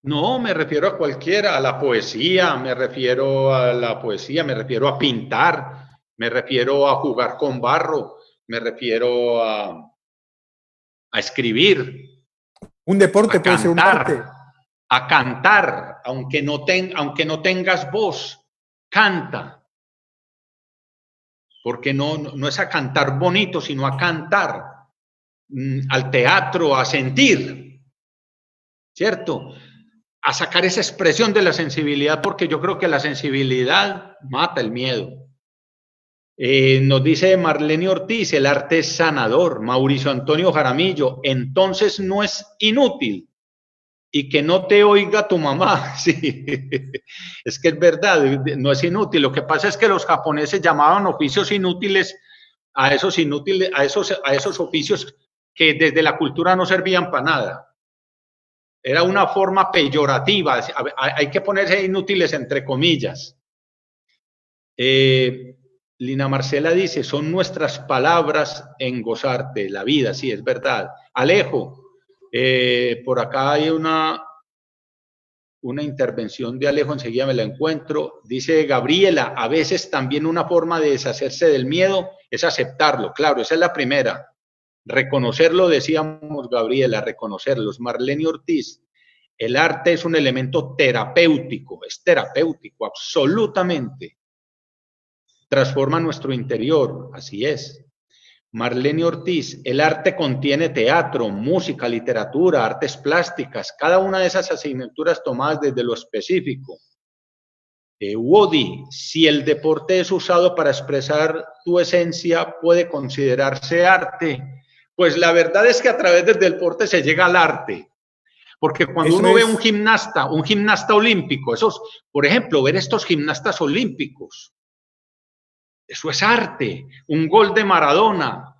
No, me refiero a cualquiera, a la poesía, me refiero a pintar, me refiero a jugar con barro, me refiero a escribir. ¿Un deporte puede ser un arte? A cantar, aunque no tengas voz, canta. Porque no es a cantar bonito, sino a cantar, al teatro, a sentir, ¿cierto? A sacar esa expresión de la sensibilidad, porque yo creo que la sensibilidad mata el miedo. Nos dice Marlene Ortiz, el arte es sanador. Mauricio Antonio Jaramillo, entonces no es inútil. Y que no te oiga tu mamá. Sí, es que es verdad, no es inútil. Lo que pasa es que los japoneses llamaban oficios inútiles a esos oficios que desde la cultura no servían para nada. Era una forma peyorativa, hay que ponerse inútiles entre comillas. Lina Marcela dice, son nuestras palabras en gozarte la vida, sí, es verdad. Alejo, Por acá hay una intervención de Alejo, enseguida me la encuentro. Dice Gabriela, a veces también una forma de deshacerse del miedo es aceptarlo. Claro, esa es la primera. Reconocerlo, decíamos Gabriela, reconocerlos. Marlene Ortiz, el arte es un elemento terapéutico, es terapéutico, absolutamente. Transforma nuestro interior, así es. Marlene Ortiz, el arte contiene teatro, música, literatura, artes plásticas, cada una de esas asignaturas tomadas desde lo específico. Wody, si el deporte es usado para expresar tu esencia, ¿puede considerarse arte? Pues la verdad es que a través del deporte se llega al arte. Porque cuando uno ve un gimnasta olímpico, por ejemplo, ver estos gimnastas olímpicos, eso es arte. Un gol de Maradona,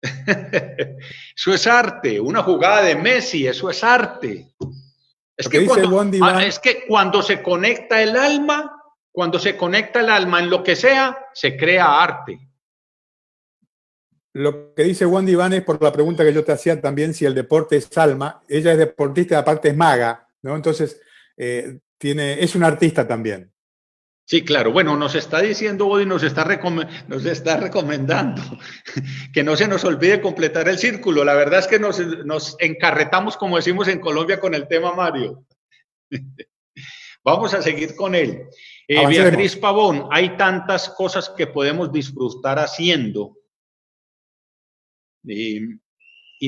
eso es arte. Una jugada de Messi, eso es arte. Es que cuando se conecta el alma, en lo que sea, se crea arte. Lo que dice Wendy Van es por la pregunta que yo te hacía también, si el deporte es alma. Ella es deportista y aparte es maga, ¿no? Entonces, es una artista también. Sí, claro. Bueno, nos está diciendo Wody, nos está recomendando que no se nos olvide completar el círculo. La verdad es que nos encarretamos, como decimos en Colombia, con el tema, Mario. Vamos a seguir con él. Beatriz Pavón, hay tantas cosas que podemos disfrutar haciendo. Y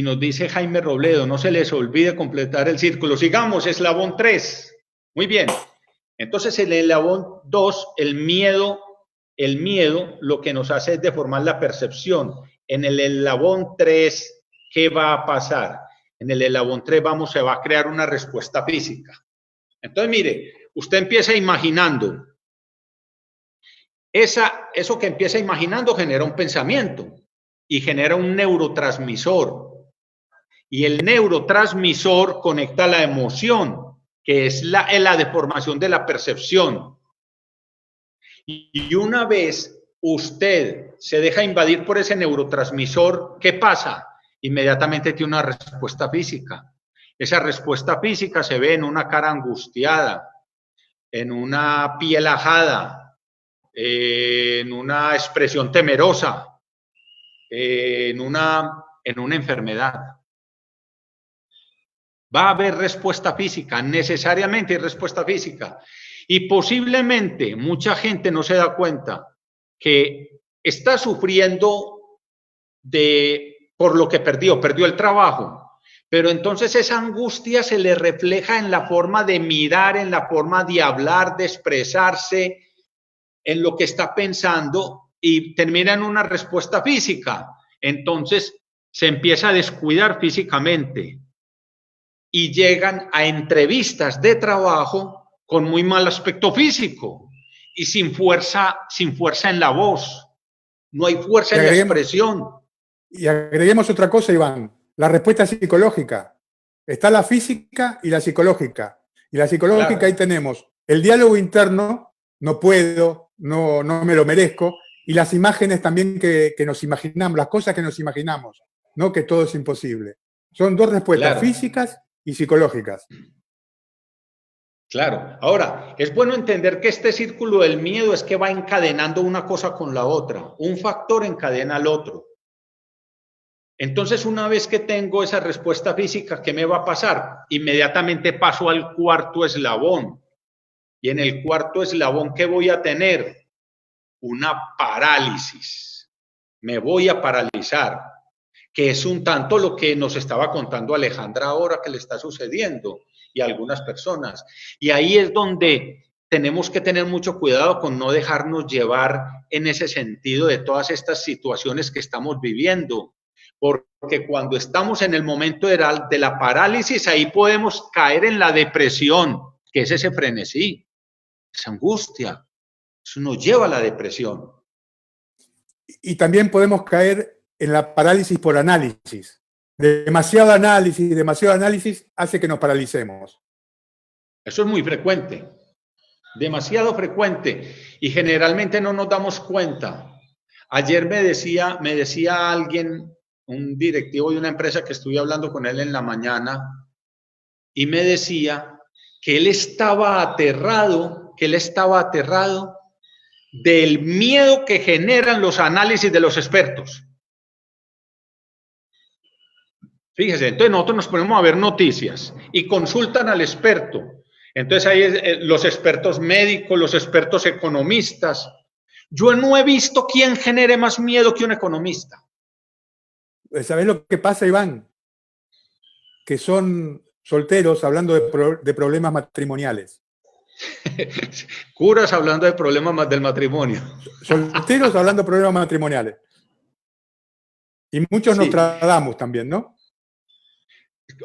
nos dice Jaime Robledo, no se les olvide completar el círculo. Sigamos, eslabón 3. Muy bien. Entonces, el eslabón 2, el miedo lo que nos hace es deformar la percepción. En el eslabón 3, ¿qué va a pasar? En el eslabón 3 se va a crear una respuesta física. Entonces, mire, usted empieza imaginando. Eso que empieza imaginando genera un pensamiento y genera un neurotransmisor. Y el neurotransmisor conecta la emoción, que es la deformación de la percepción. Y una vez usted se deja invadir por ese neurotransmisor, ¿qué pasa? Inmediatamente tiene una respuesta física. Esa respuesta física se ve en una cara angustiada, en una piel ajada, en una expresión temerosa, en una enfermedad. Va a haber respuesta física, necesariamente hay respuesta física. Y posiblemente mucha gente no se da cuenta que está sufriendo por lo que perdió el trabajo. Pero entonces esa angustia se le refleja en la forma de mirar, en la forma de hablar, de expresarse, en lo que está pensando y termina en una respuesta física. Entonces se empieza a descuidar físicamente y llegan a entrevistas de trabajo con muy mal aspecto físico y sin fuerza en la voz. No hay fuerza en la expresión. Y agreguemos otra cosa, Iván, la respuesta psicológica. Está la física y la psicológica. Y la psicológica, claro, ahí tenemos el diálogo interno, no puedo, no me lo merezco, y las imágenes también que nos imaginamos, las cosas que nos imaginamos, no que todo es imposible. Son dos respuestas, claro, físicas y psicológicas. Claro. Ahora, es bueno entender que este círculo del miedo es que va encadenando una cosa con la otra. Un factor encadena al otro. Entonces, una vez que tengo esa respuesta física, ¿qué me va a pasar? Inmediatamente paso al cuarto eslabón. Y en el cuarto eslabón, ¿qué voy a tener? Una parálisis. Me voy a paralizar. Que es un tanto lo que nos estaba contando Alejandra ahora que le está sucediendo y a algunas personas. Y ahí es donde tenemos que tener mucho cuidado con no dejarnos llevar en ese sentido de todas estas situaciones que estamos viviendo. Porque cuando estamos en el momento de la parálisis, ahí podemos caer en la depresión, que es ese frenesí, esa angustia. Eso nos lleva a la depresión. Y también podemos caer en la parálisis por análisis. Demasiado análisis hace que nos paralicemos. Eso es muy frecuente, demasiado frecuente, y generalmente no nos damos cuenta. Ayer me decía alguien un directivo de una empresa que estuve hablando con él en la mañana y me decía que él estaba aterrado, del miedo que generan los análisis de los expertos. Fíjese, entonces nosotros nos ponemos a ver noticias y consultan al experto. Entonces hay los expertos médicos, los expertos economistas. Yo no he visto quién genere más miedo que un economista. ¿Sabés lo que pasa, Iván? Que son solteros hablando de problemas matrimoniales. Curas hablando de problemas del matrimonio. Solteros hablando de problemas matrimoniales. Y muchos nos tratamos también, ¿no?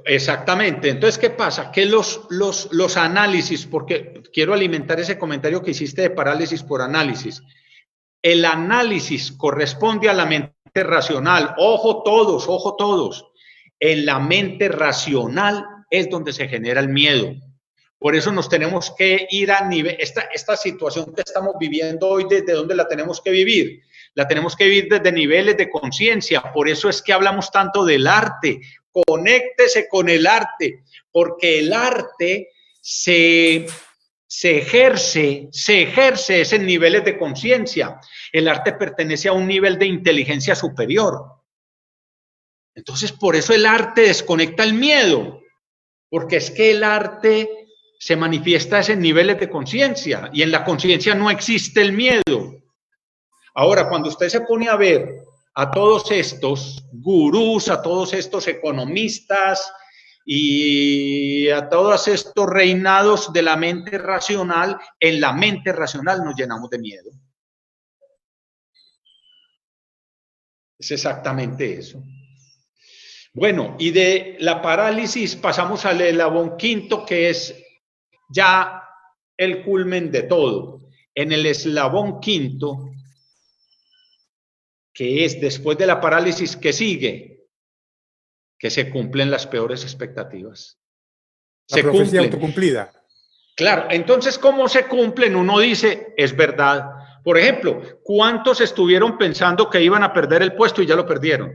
Exactamente. Entonces, ¿qué pasa? Que los análisis, porque quiero alimentar ese comentario que hiciste de parálisis por análisis. El análisis corresponde a la mente racional. Ojo todos. En la mente racional es donde se genera el miedo. Por eso nos tenemos que ir a nivel, esta situación que estamos viviendo hoy, ¿desde dónde la tenemos que vivir? La tenemos que vivir desde niveles de conciencia. Por eso es que hablamos tanto del arte. Conéctese con el arte, porque el arte se ejerce en niveles de conciencia. El arte pertenece a un nivel de inteligencia superior. Entonces, por eso el arte desconecta el miedo, porque es que el arte se manifiesta en niveles de conciencia y en la conciencia no existe el miedo. Ahora, cuando usted se pone a ver a todos estos gurús, a todos estos economistas y a todos estos reinados de la mente racional, en la mente racional nos llenamos de miedo. Es exactamente eso. Bueno, y de la parálisis pasamos al eslabón quinto, que es ya el culmen de todo. En el eslabón quinto, que es después de la parálisis, que sigue, que se cumplen las peores expectativas. La profecía autocumplida. Claro, entonces, ¿cómo se cumplen? Uno dice, es verdad. Por ejemplo, ¿cuántos estuvieron pensando que iban a perder el puesto y ya lo perdieron?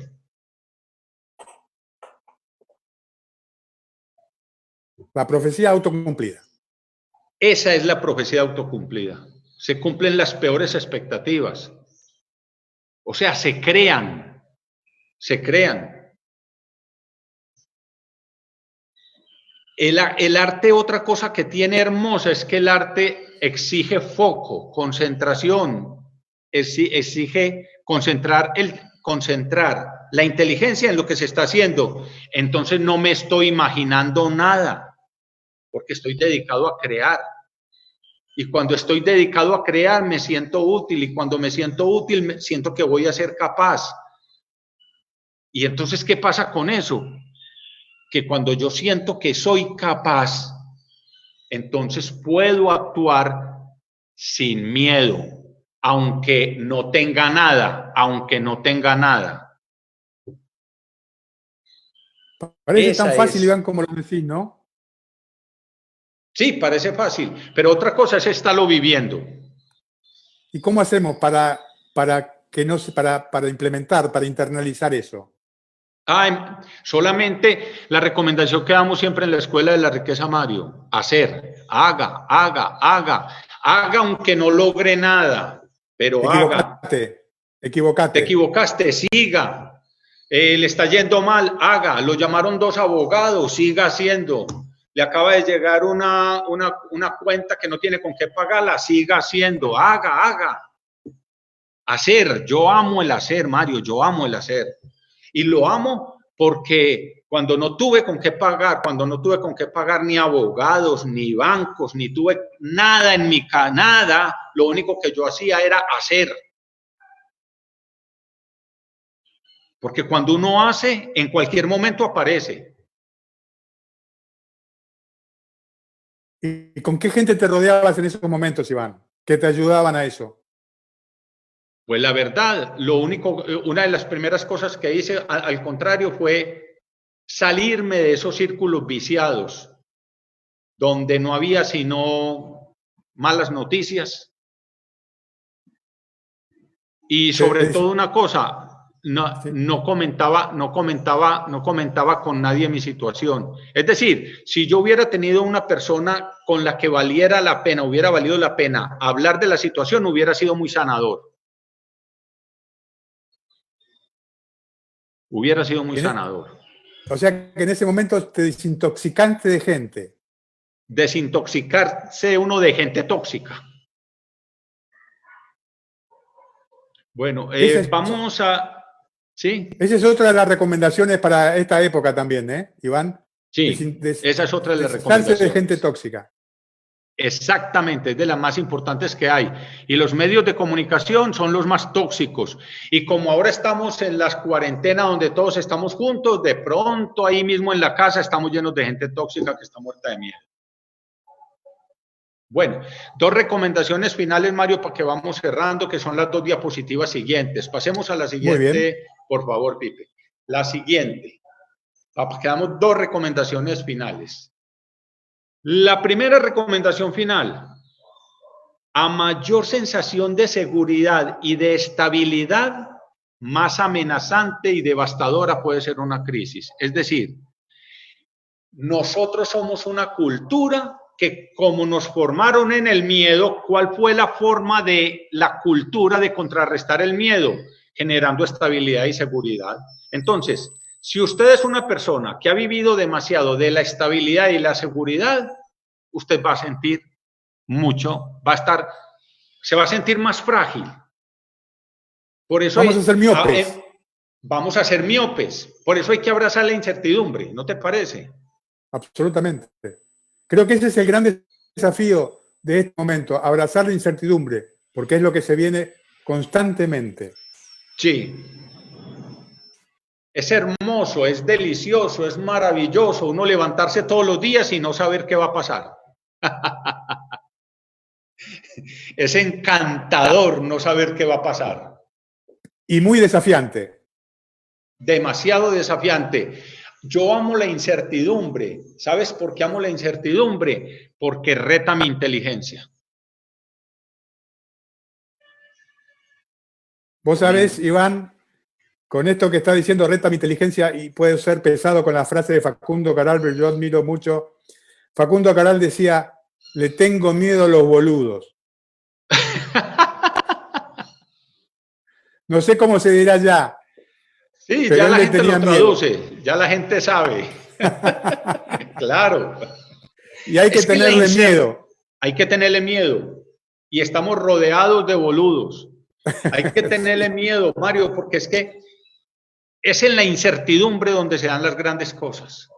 La profecía autocumplida. Esa es la profecía autocumplida. Se cumplen las peores expectativas. O sea, se crean. El arte, otra cosa que tiene hermosa es que el arte exige foco, concentración, exige concentrar la inteligencia en lo que se está haciendo. Entonces no me estoy imaginando nada, porque estoy dedicado a crear. Y cuando estoy dedicado a crear, me siento útil. Y cuando me siento útil, me siento que voy a ser capaz. Y entonces, ¿qué pasa con eso? Que cuando yo siento que soy capaz, entonces puedo actuar sin miedo, aunque no tenga nada, Parece tan fácil, Iván, como lo decís, ¿no? Sí, parece fácil, pero otra cosa es estarlo viviendo. ¿Y cómo hacemos para implementar, para internalizar eso? Solamente la recomendación que damos siempre en la Escuela de la Riqueza, Mario, hacer, haga, aunque no logre nada, pero haga. Te equivocaste, siga. Le está yendo mal, haga. Lo llamaron 2 abogados, siga haciendo. Le acaba de llegar una cuenta que no tiene con qué pagarla, siga haciendo, haga. Hacer, yo amo el hacer, Mario, yo amo el hacer. Y lo amo porque cuando no tuve con qué pagar ni abogados, ni bancos, ni tuve nada en mi casa, nada, lo único que yo hacía era hacer. Porque cuando uno hace, en cualquier momento aparece. ¿Y con qué gente te rodeabas en esos momentos, Iván? ¿Que te ayudaban a eso? Pues la verdad, una de las primeras cosas que hice, al contrario, fue salirme de esos círculos viciados, donde no había sino malas noticias. Y sobre todo una cosa, no comentaba con nadie mi situación. Es decir, si yo hubiera tenido una persona con la que hubiera valido la pena hablar de la situación, hubiera sido muy sanador. Hubiera sido muy sanador. O sea que en ese momento te desintoxicaste de gente. Desintoxicarse uno de gente tóxica. Bueno, vamos a... ¿Sí? Esa es otra de las recomendaciones para esta época también, ¿eh, Iván? Sí, esa es otra de las recomendaciones. De gente tóxica. Exactamente, es de las más importantes que hay. Y los medios de comunicación son los más tóxicos. Y como ahora estamos en las cuarentenas donde todos estamos juntos, de pronto ahí mismo en la casa estamos llenos de gente tóxica que está muerta de miedo. Bueno, 2 recomendaciones finales, Mario, para que vamos cerrando, que son las 2 diapositivas siguientes. Pasemos a la siguiente, por favor, Pipe. La siguiente. Quedamos 2 recomendaciones finales. La primera recomendación final. A mayor sensación de seguridad y de estabilidad, más amenazante y devastadora puede ser una crisis. Es decir, nosotros somos una cultura que, como nos formaron en el miedo, ¿cuál fue la forma de la cultura de contrarrestar el miedo? Generando estabilidad y seguridad. Entonces, si usted es una persona que ha vivido demasiado de la estabilidad y la seguridad, usted va a sentir mucho, se va a sentir más frágil. Por eso vamos a ser miopes. Vamos a ser miopes. Por eso hay que abrazar la incertidumbre, ¿no te parece? Absolutamente. Creo que ese es el gran desafío de este momento, abrazar la incertidumbre, porque es lo que se viene constantemente. Sí. Es hermoso, es delicioso, es maravilloso uno levantarse todos los días y no saber qué va a pasar. Es encantador no saber qué va a pasar. Y muy desafiante. Demasiado desafiante. Yo amo la incertidumbre. ¿Sabes por qué amo la incertidumbre? Porque reta mi inteligencia. Vos sabés, Iván, con esto que está diciendo reta mi inteligencia, y puede ser pesado con la frase de Facundo Cabral, pero yo admiro mucho. Facundo Cabral decía, le tengo miedo a los boludos. No sé cómo se dirá ya. Sí, ya la gente lo traduce, ya la gente sabe. Claro. Y hay que tenerle miedo. Hay que tenerle miedo. Y estamos rodeados de boludos. Hay que tenerle miedo, Mario, porque es que es en la incertidumbre donde se dan las grandes cosas.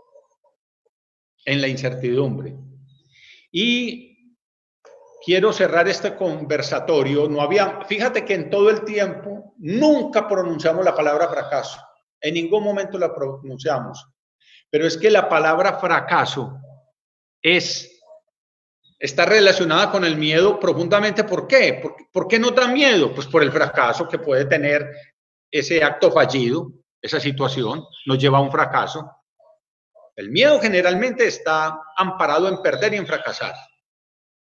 En la incertidumbre. Y quiero cerrar este conversatorio. Fíjate que en todo el tiempo nunca pronunciamos la palabra fracaso. En ningún momento la pronunciamos. Pero es que la palabra fracaso está relacionada con el miedo profundamente. ¿Por qué? ¿Por qué nos da miedo? Pues por el fracaso que puede tener ese acto fallido, esa situación, nos lleva a un fracaso. El miedo generalmente está amparado en perder y en fracasar.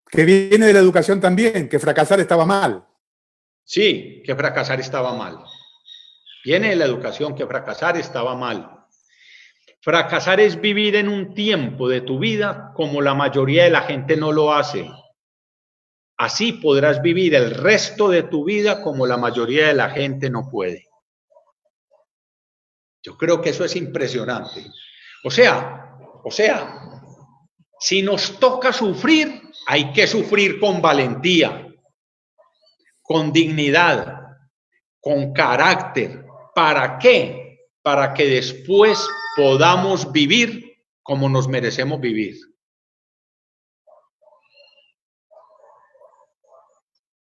Que viene de la educación también, que fracasar estaba mal. Sí, que fracasar estaba mal. Viene de la educación que fracasar estaba mal. Fracasar es vivir en un tiempo de tu vida como la mayoría de la gente no lo hace. Así podrás vivir el resto de tu vida como la mayoría de la gente no puede. Yo creo que eso es impresionante. O sea, si nos toca sufrir, hay que sufrir con valentía, con dignidad, con carácter. ¿Para qué? Para que después podamos vivir como nos merecemos vivir.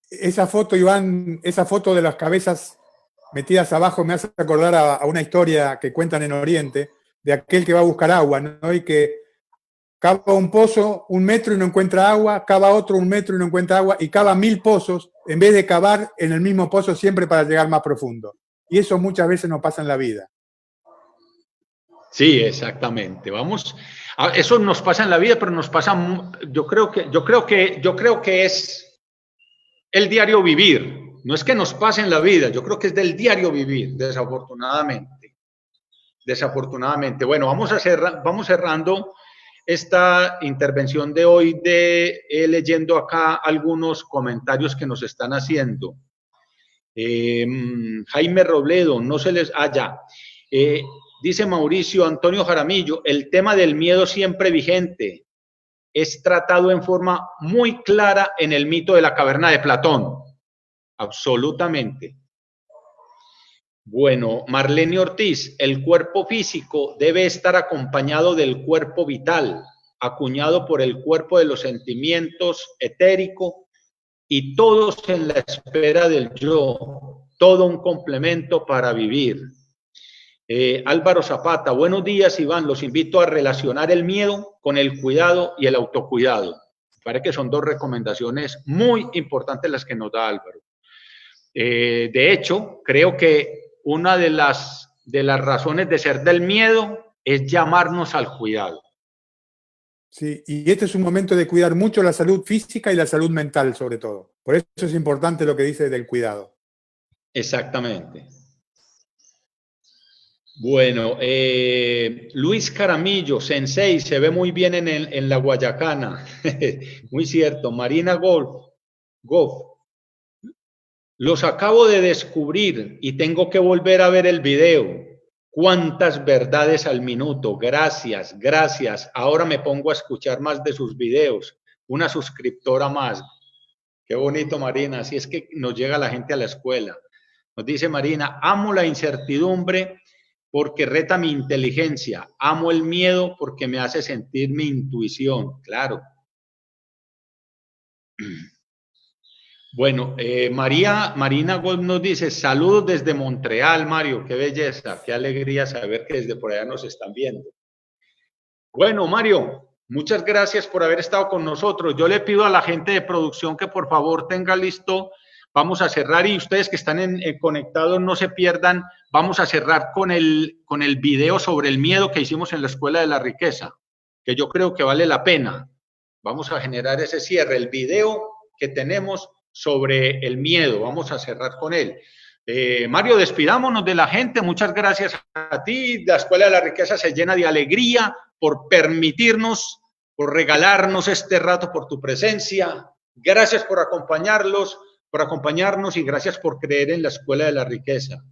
Esa foto, Iván, esa foto de las cabezas metidas abajo me hace acordar a una historia que cuentan en Oriente, de aquel que va a buscar agua, ¿no? Y que cava un pozo 1 metro y no encuentra agua, cava otro 1 metro y no encuentra agua, y cava 1000 pozos en vez de cavar en el mismo pozo siempre para llegar más profundo. Y eso muchas veces nos pasa en la vida. Sí, exactamente. Eso nos pasa en la vida, pero nos pasa, yo creo que es el diario vivir. No es que nos pase en la vida, yo creo que es del diario vivir, desafortunadamente. Desafortunadamente. Bueno, vamos cerrando esta intervención de hoy leyendo acá algunos comentarios que nos están haciendo. Jaime Robledo, no se les... ya. Dice Mauricio Antonio Jaramillo, el tema del miedo siempre vigente es tratado en forma muy clara en el mito de la caverna de Platón. Absolutamente. Bueno, Marlene Ortiz, el cuerpo físico debe estar acompañado del cuerpo vital, acuñado por el cuerpo de los sentimientos etérico y todos en la espera del yo, todo un complemento para vivir. Álvaro Zapata, buenos días Iván, los invito a relacionar el miedo con el cuidado y el autocuidado. Me parece que son dos recomendaciones muy importantes las que nos da Álvaro. De hecho, creo que una de las razones de ser del miedo es llamarnos al cuidado. Sí, y este es un momento de cuidar mucho la salud física y la salud mental, sobre todo. Por eso es importante lo que dice del cuidado. Exactamente. Bueno, Luis Caramillo, Sensei, se ve muy bien en la Guayacana. Muy cierto. Marina Goff. Los acabo de descubrir y tengo que volver a ver el video. Cuántas verdades al minuto. Gracias, gracias. Ahora me pongo a escuchar más de sus videos. Una suscriptora más. Qué bonito, Marina. Así es que nos llega la gente a la escuela. Nos dice Marina, amo la incertidumbre porque reta mi inteligencia. Amo el miedo porque me hace sentir mi intuición. Claro. Bueno, Marina Gold nos dice, saludos desde Montreal, Mario, qué belleza, qué alegría saber que desde por allá nos están viendo. Bueno, Mario, muchas gracias por haber estado con nosotros. Yo le pido a la gente de producción que por favor tenga listo, vamos a cerrar y ustedes que están conectados no se pierdan, vamos a cerrar con el video sobre el miedo que hicimos en la Escuela de la Riqueza, que yo creo que vale la pena. Vamos a generar ese cierre, el video que tenemos sobre el miedo, vamos a cerrar con él. Mario, despidámonos de la gente, muchas gracias a ti, la Escuela de la Riqueza se llena de alegría por permitirnos, por regalarnos este rato, por tu presencia, gracias por acompañarnos y gracias por creer en la Escuela de la Riqueza.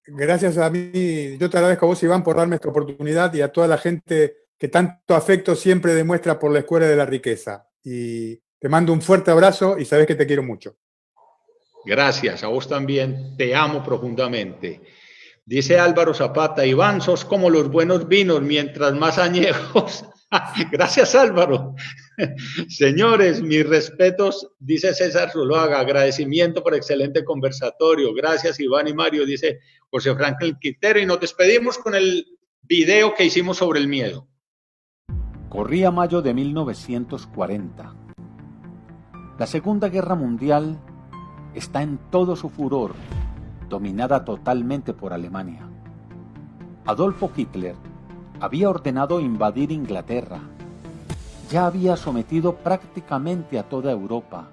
Gracias a mí, yo te agradezco a vos Iván por darme esta oportunidad y a toda la gente que tanto afecto siempre demuestra por la Escuela de la Riqueza. Y te mando un fuerte abrazo y sabes que te quiero mucho. Gracias, a vos también, te amo profundamente. Dice Álvaro Zapata, Iván, sos como los buenos vinos, mientras más añejos. Gracias, Álvaro. Señores, mis respetos, dice César Zuluaga, agradecimiento por excelente conversatorio. Gracias, Iván y Mario, dice José Franklin Quintero. Y nos despedimos con el video que hicimos sobre el miedo. Corría mayo de 1940. La Segunda Guerra Mundial está en todo su furor, dominada totalmente por Alemania. Adolfo Hitler había ordenado invadir Inglaterra. Ya había sometido prácticamente a toda Europa.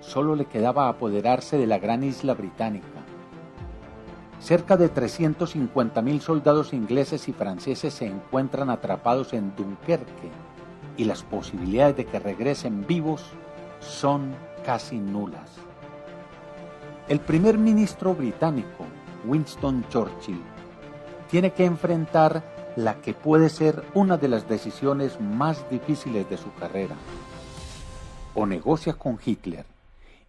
Solo le quedaba apoderarse de la gran isla británica. Cerca de 350.000 soldados ingleses y franceses se encuentran atrapados en Dunkerque y las posibilidades de que regresen vivos son casi nulas. El primer ministro británico, Winston Churchill, tiene que enfrentar la que puede ser una de las decisiones más difíciles de su carrera. O negocia con Hitler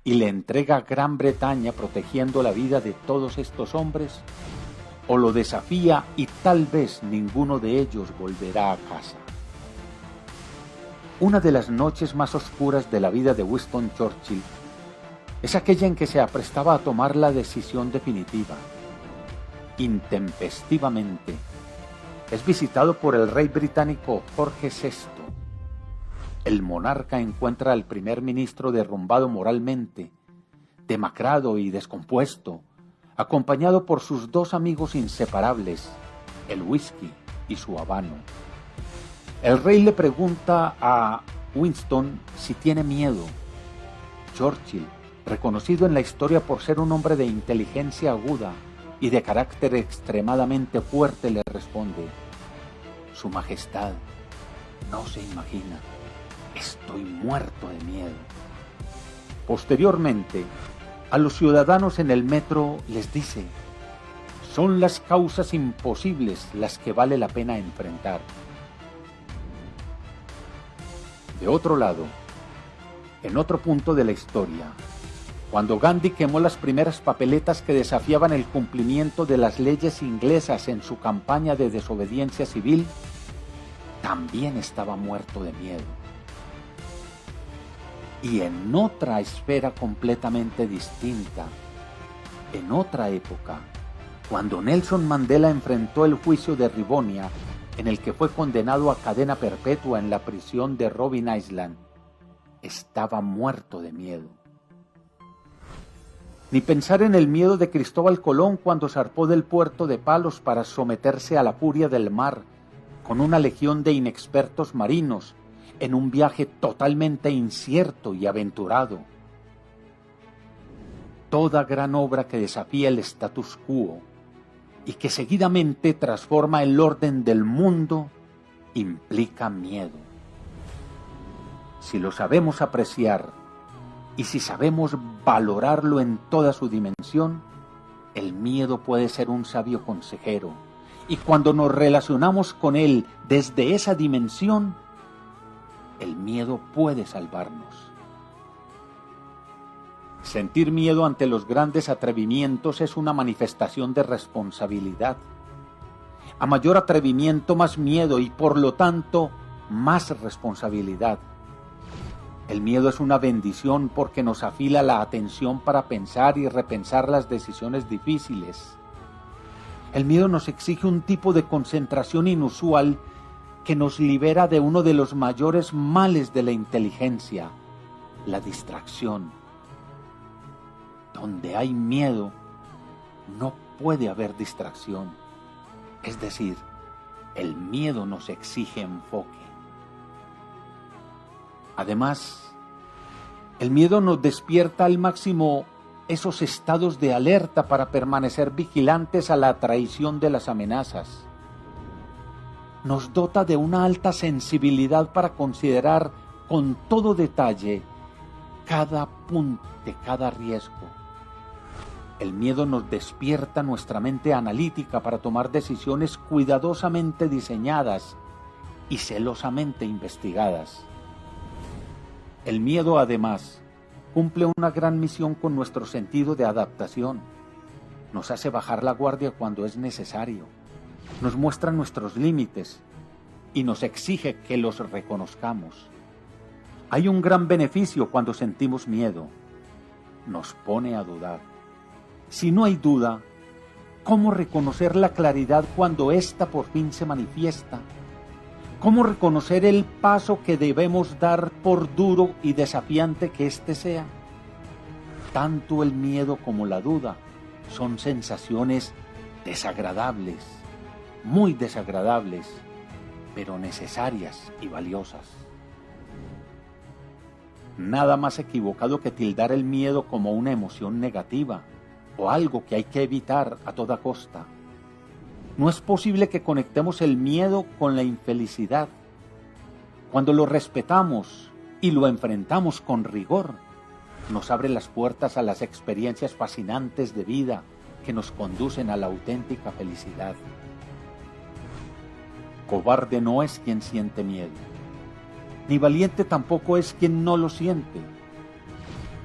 y le entrega a Gran Bretaña protegiendo la vida de todos estos hombres, o lo desafía y tal vez ninguno de ellos volverá a casa. Una de las noches más oscuras de la vida de Winston Churchill es aquella en que se aprestaba a tomar la decisión definitiva. Intempestivamente, es visitado por el rey británico Jorge VI. El monarca encuentra al primer ministro derrumbado moralmente, demacrado y descompuesto, acompañado por sus dos amigos inseparables, el whisky y su habano. El rey le pregunta a Winston si tiene miedo. Churchill reconocido en la historia por ser un hombre de inteligencia aguda y de carácter extremadamente fuerte, le responde: Su Majestad, no se imagina, estoy muerto de miedo. Posteriormente, a los ciudadanos en el metro les dice: son las causas imposibles las que vale la pena enfrentar. De otro lado, en otro punto de la historia, cuando Gandhi quemó las primeras papeletas que desafiaban el cumplimiento de las leyes inglesas en su campaña de desobediencia civil, también estaba muerto de miedo. Y en otra esfera completamente distinta, en otra época, cuando Nelson Mandela enfrentó el juicio de Rivonia, en el que fue condenado a cadena perpetua en la prisión de Robben Island, estaba muerto de miedo. Ni pensar en el miedo de Cristóbal Colón cuando zarpó del puerto de Palos para someterse a la furia del mar, con una legión de inexpertos marinos, en un viaje totalmente incierto y aventurado. Toda gran obra que desafía el status quo y que seguidamente transforma el orden del mundo implica miedo. Si lo sabemos apreciar y si sabemos valorarlo en toda su dimensión, el miedo puede ser un sabio consejero, y cuando nos relacionamos con él desde esa dimensión, el miedo puede salvarnos. Sentir miedo ante los grandes atrevimientos es una manifestación de responsabilidad. A mayor atrevimiento, más miedo y por lo tanto, más responsabilidad. El miedo es una bendición porque nos afila la atención para pensar y repensar las decisiones difíciles. El miedo nos exige un tipo de concentración inusual que nos libera de uno de los mayores males de la inteligencia, la distracción. Donde hay miedo, no puede haber distracción. Es decir, el miedo nos exige enfoque. Además, el miedo nos despierta al máximo esos estados de alerta para permanecer vigilantes a la traición de las amenazas. Nos dota de una alta sensibilidad para considerar con todo detalle cada punto, cada riesgo. El miedo nos despierta nuestra mente analítica para tomar decisiones cuidadosamente diseñadas y celosamente investigadas. El miedo, además, cumple una gran misión con nuestro sentido de adaptación. Nos hace bajar la guardia cuando es necesario. Nos muestra nuestros límites y nos exige que los reconozcamos. Hay un gran beneficio cuando sentimos miedo. Nos pone a dudar. Si no hay duda, ¿cómo reconocer la claridad cuando ésta por fin se manifiesta? ¿Cómo reconocer el paso que debemos dar por duro y desafiante que éste sea? Tanto el miedo como la duda son sensaciones desagradables, muy desagradables, pero necesarias y valiosas. Nada más equivocado que tildar el miedo como una emoción negativa o algo que hay que evitar a toda costa. No es posible que conectemos el miedo con la infelicidad. Cuando lo respetamos y lo enfrentamos con rigor, nos abre las puertas a las experiencias fascinantes de vida que nos conducen a la auténtica felicidad. Cobarde no es quien siente miedo, ni valiente tampoco es quien no lo siente.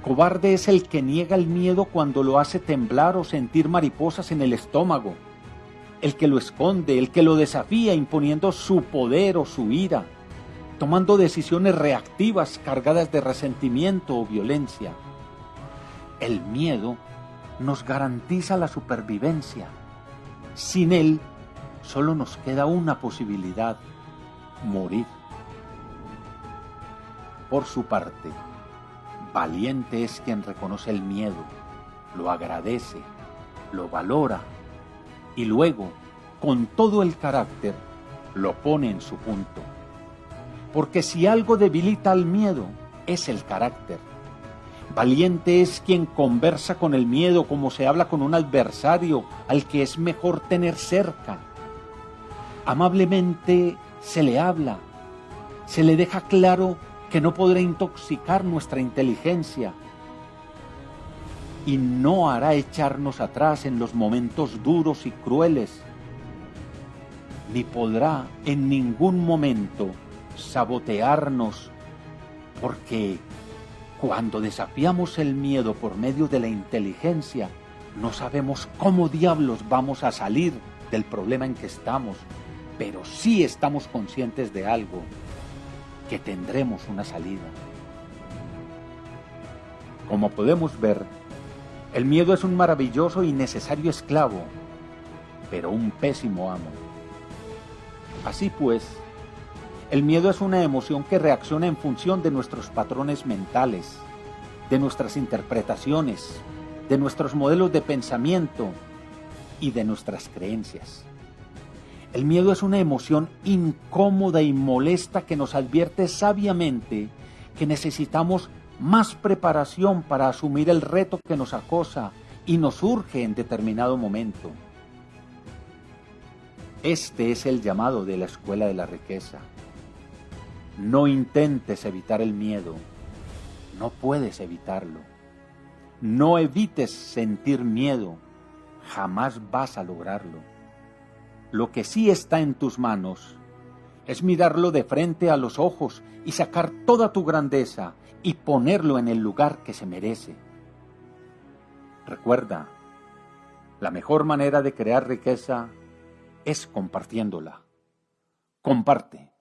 Cobarde es el que niega el miedo cuando lo hace temblar o sentir mariposas en el estómago, el que lo esconde, el que lo desafía imponiendo su poder o su ira, tomando decisiones reactivas cargadas de resentimiento o violencia. El miedo nos garantiza la supervivencia. Sin él, solo nos queda una posibilidad: morir. Por su parte, valiente es quien reconoce el miedo, lo agradece, lo valora y luego, con todo el carácter, lo pone en su punto. Porque si algo debilita al miedo, es el carácter. Valiente es quien conversa con el miedo como se habla con un adversario al que es mejor tener cerca. Amablemente se le habla, se le deja claro que no podrá intoxicar nuestra inteligencia y no hará echarnos atrás en los momentos duros y crueles, ni podrá en ningún momento sabotearnos, porque cuando desafiamos el miedo por medio de la inteligencia, no sabemos cómo diablos vamos a salir del problema en que estamos, pero sí estamos conscientes de algo, que tendremos una salida. Como podemos ver, el miedo es un maravilloso y necesario esclavo, pero un pésimo amo. Así pues, el miedo es una emoción que reacciona en función de nuestros patrones mentales, de nuestras interpretaciones, de nuestros modelos de pensamiento y de nuestras creencias. El miedo es una emoción incómoda y molesta que nos advierte sabiamente que necesitamos más preparación para asumir el reto que nos acosa y nos urge en determinado momento. Este es el llamado de la Escuela de la Riqueza. No intentes evitar el miedo, no puedes evitarlo. No evites sentir miedo, jamás vas a lograrlo. Lo que sí está en tus manos es mirarlo de frente a los ojos y sacar toda tu grandeza y ponerlo en el lugar que se merece. Recuerda, la mejor manera de crear riqueza es compartiéndola. Comparte.